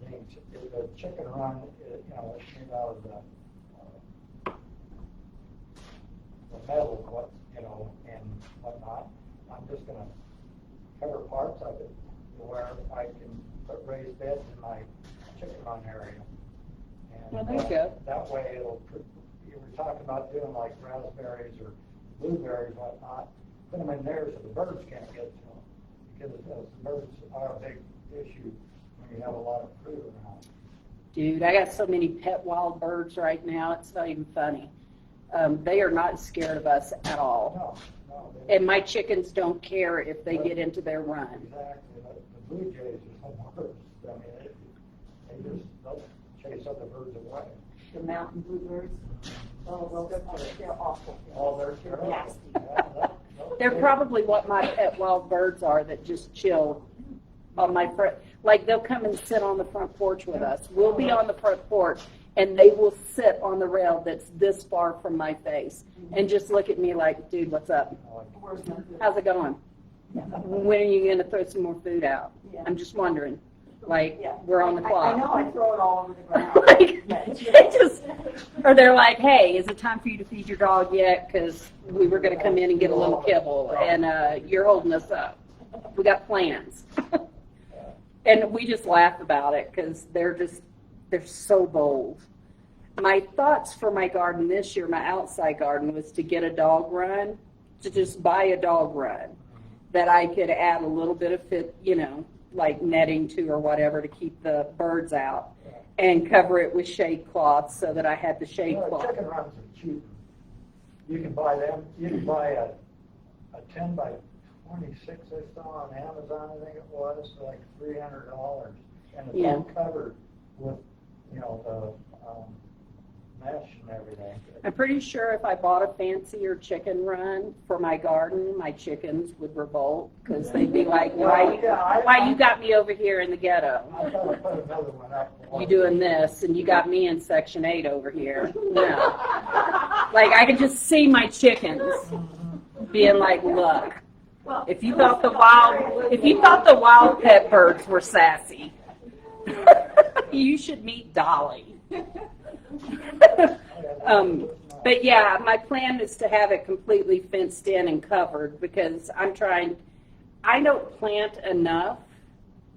The chicken run, it's made out of the metal, and whatnot. I'm just going to cover parts of it where I can put raised beds in my chicken run area. And, Well, there you go. That way you were talking about doing like raspberries or blueberries, whatnot, put them in there so the birds can't get to them. Because the birds are a big issue when you have a lot of fruit around. Dude, I got so many pet wild birds right now, it's not even funny. They are not scared of us at all. No, And my chickens don't care if they get into their run. Exactly. The blue jays are the worst. I mean, they'll chase other birds away. The mountain bluebirds, oh, they're awful. Oh, they're terrible. nasty. Yeah, They're probably what my pet wild birds are that just chill on my front. Like they'll come and sit on the front porch with us. We'll be on the front porch and they will sit on the rail that's this far from my face and just look at me like, dude, what's up? Where's my food? How's it going? When are you going to throw some more food out? Yeah. I'm just wondering. Like, Yeah. we're on the I clock. know, I throw it all over the ground. Like, But- they just, or they're like, hey, is it time for you to feed your dog yet? Because we were going to come in and get a little kibble, and you're holding us up. We got plans. And we just laugh about it because they're so bold. My thoughts for my garden this year, my outside garden, was to get a dog run, to just buy a dog run that I could add a little bit of like netting to or whatever to keep the birds out, and cover it with shade cloth so that I had the shade cloth. Chicken runs are cheap. You can buy them. You can buy a 10 by 26 I saw on Amazon. I think it was for like $300, and it's all covered with the mesh and everything. I'm pretty sure if I bought a fancier chicken run for my garden, my chickens would revolt because they'd be like, why you got me over here in the ghetto? I thought I put another one up. You doing this, and you got me in Section 8 over here. No. Like, I could just see my chickens being like, look, if you thought the wild pet birds were sassy, you should meet Dolly. But yeah, my plan is to have it completely fenced in and covered because I don't plant enough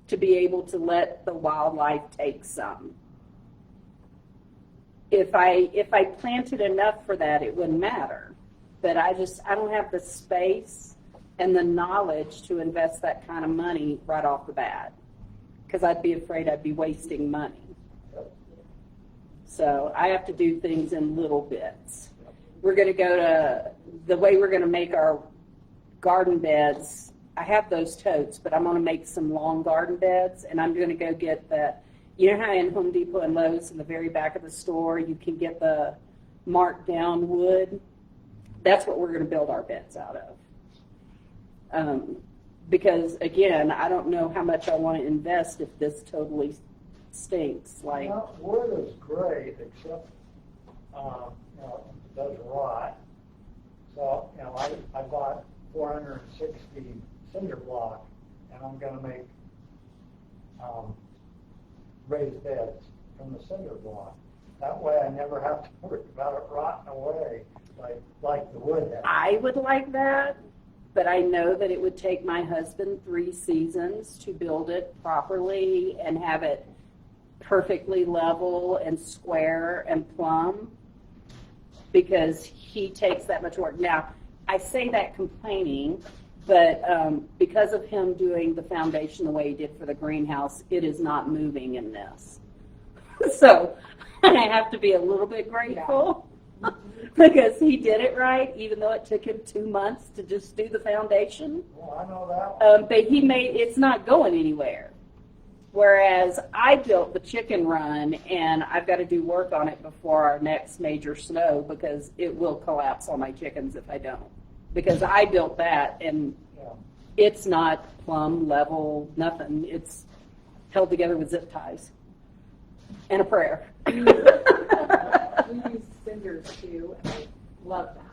to be able to let the wildlife take some. If I planted enough for that, it wouldn't matter. But I don't have the space and the knowledge to invest that kind of money right off the bat because I'd be afraid I'd be wasting money. So I have to do things in little bits. We're going to go to the way we're going to make our garden beds. I have those totes, but I'm going to make some long garden beds, and I'm going to go get you know how in Home Depot and Lowe's in the very back of the store you can get the marked down wood? That's what we're going to build our beds out of. Because, again, I don't know how much I want to invest if this totally stinks. Like, Well, wood is great, except it does rot. So I bought 460 cinder block, and I'm going to make raised beds from the cinder block. That way, I never have to worry about it rotting away like the wood has. I would like that, but I know that it would take my husband 3 seasons to build it properly and have it perfectly level and square and plumb because he takes that much work. Now, I say that complaining, but because of him doing the foundation the way he did for the greenhouse, it is not moving in this. So I have to be a little bit grateful because he did it right, even though it took him 2 months to just do the foundation. Well, I know that. But it's not going anywhere. Whereas I built the chicken run, and I've got to do work on it before our next major snow because it will collapse on my chickens if I don't. Because I built that, and it's not plumb, level, nothing. It's held together with zip ties and a prayer. We use cinders too, and I love them.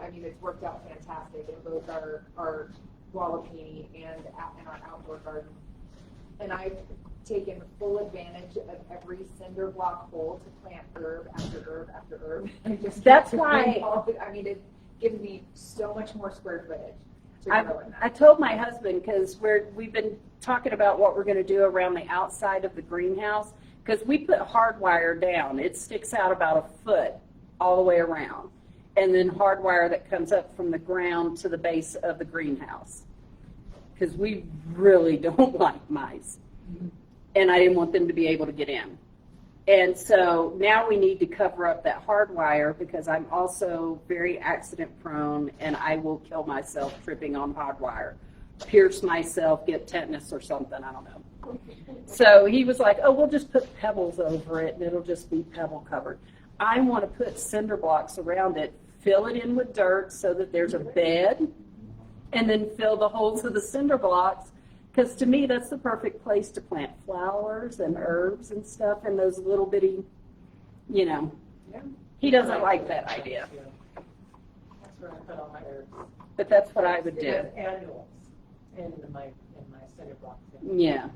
I mean, it's worked out fantastic in both our Wallapini and in our outdoor garden. And I've taken full advantage of every cinder block hole to plant herb after herb after herb. That's why. I mean, it gives me so much more square footage. to grow in I that. told my husband, because we've been talking about what we're going to do around the outside of the greenhouse, because we put hardwire down. It sticks out about a foot all the way around, and then hardwire that comes up from the ground to the base of the greenhouse, because we really don't like mice, and I didn't want them to be able to get in. And so now we need to cover up that hardwire, because I'm also very accident prone, and I will kill myself tripping on hardwire, pierce myself, get tetanus or something, I don't know. So he was like, oh, we'll just put pebbles over it and it'll just be pebble covered. I want to put cinder blocks around it, fill it in with dirt so that there's a bed, and then fill the holes of the cinder blocks. Because to me, that's the perfect place to plant flowers and herbs and stuff, and those little bitty, you know. Yeah. He doesn't like that idea, That's where I put all my herbs. but that's what I would do. And annuals in my cinder block thing. Yeah.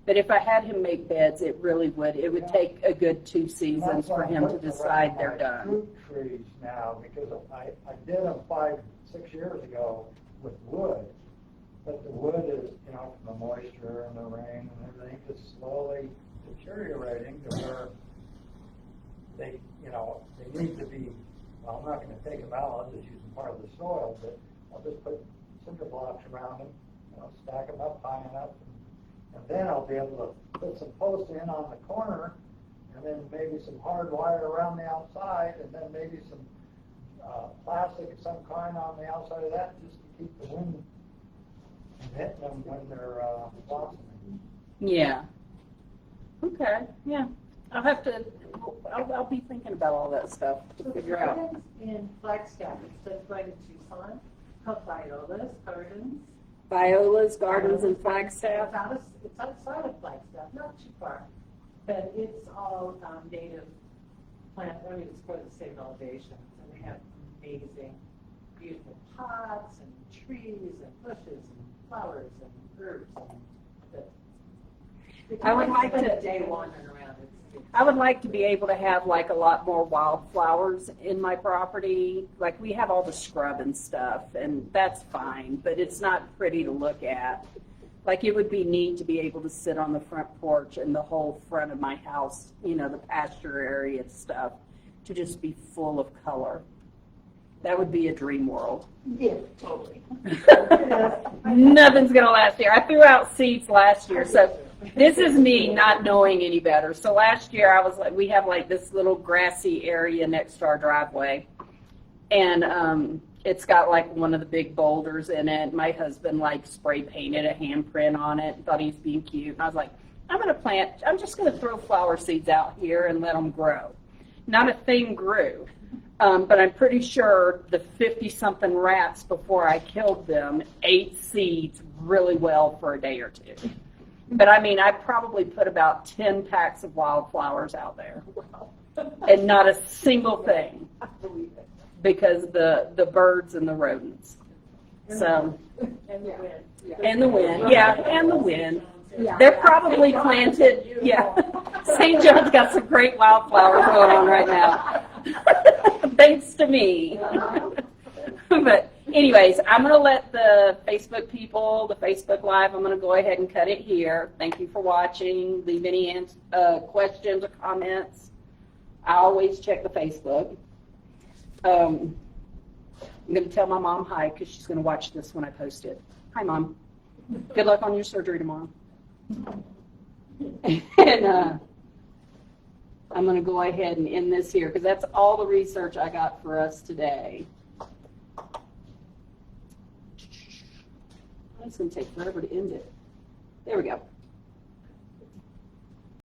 But if I had him make beds, it really would. It would take a good 2 seasons for him to decide they're done. Fruit trees now, because I did them 5, 6 years ago with wood, but the wood is, you know, from the moisture and the rain and everything, is slowly deteriorating to where they, you know, they need to be, well, I'm not gonna take them out, I'll just use them part of the soil, but I'll just put cinder blocks around them, you know, stack them up high enough, and then I'll be able to put some posts in on the corner, and then maybe some hard wire around the outside, and then maybe some plastic of some kind on the outside of that, just to keep the wind from hitting them when they're blossoming. Yeah. Okay, yeah. I'll be thinking about all that stuff to figure out. Gardens in Flagstaff, instead of going to Tucson, called Viola's Gardens. Viola's Gardens in Flagstaff. It's outside of Flagstaff, not too far, but it's all native plant. I mean, it's for the same elevations, and they have amazing, beautiful pots and trees and bushes and flowers and herbs. I would like spend to- a day wandering around. I would like to be able to have like a lot more wildflowers in my property. Like we have all the scrub and stuff, and that's fine, but it's not pretty to look at. Like it would be neat to be able to sit on the front porch and the whole front of my house, you know, the pasture area and stuff, to just be full of color. That would be a dream world. Yeah, totally. Nothing's gonna last here. I threw out seeds last year, so this is me not knowing any better. So last year I was like, we have like this little grassy area next to our driveway, and it's got like one of the big boulders in it. My husband like spray painted a handprint on it and thought he was being cute. And I was like, I'm just gonna throw flower seeds out here and let them grow. Not a thing grew. But I'm pretty sure the 50-something rats before I killed them ate seeds really well for a day or two. But I mean, I probably put about 10 packs of wildflowers out there, and not a single thing, because the birds and the rodents. So, And the wind. and the wind, yeah, and the wind. Yeah. They're probably planted, yeah. St. John's got some great wildflowers going on right now. Thanks to me. But anyways, I'm going to let the Facebook people, the Facebook Live, I'm going to go ahead and cut it here. Thank you for watching. Leave any questions or comments. I always check the Facebook. I'm going to tell my mom hi, because she's going to watch this when I post it. Hi, Mom. Good luck on your surgery tomorrow. And I'm going to go ahead and end this here, because that's all the research I got for us today. It's going to take forever to end it. There we go.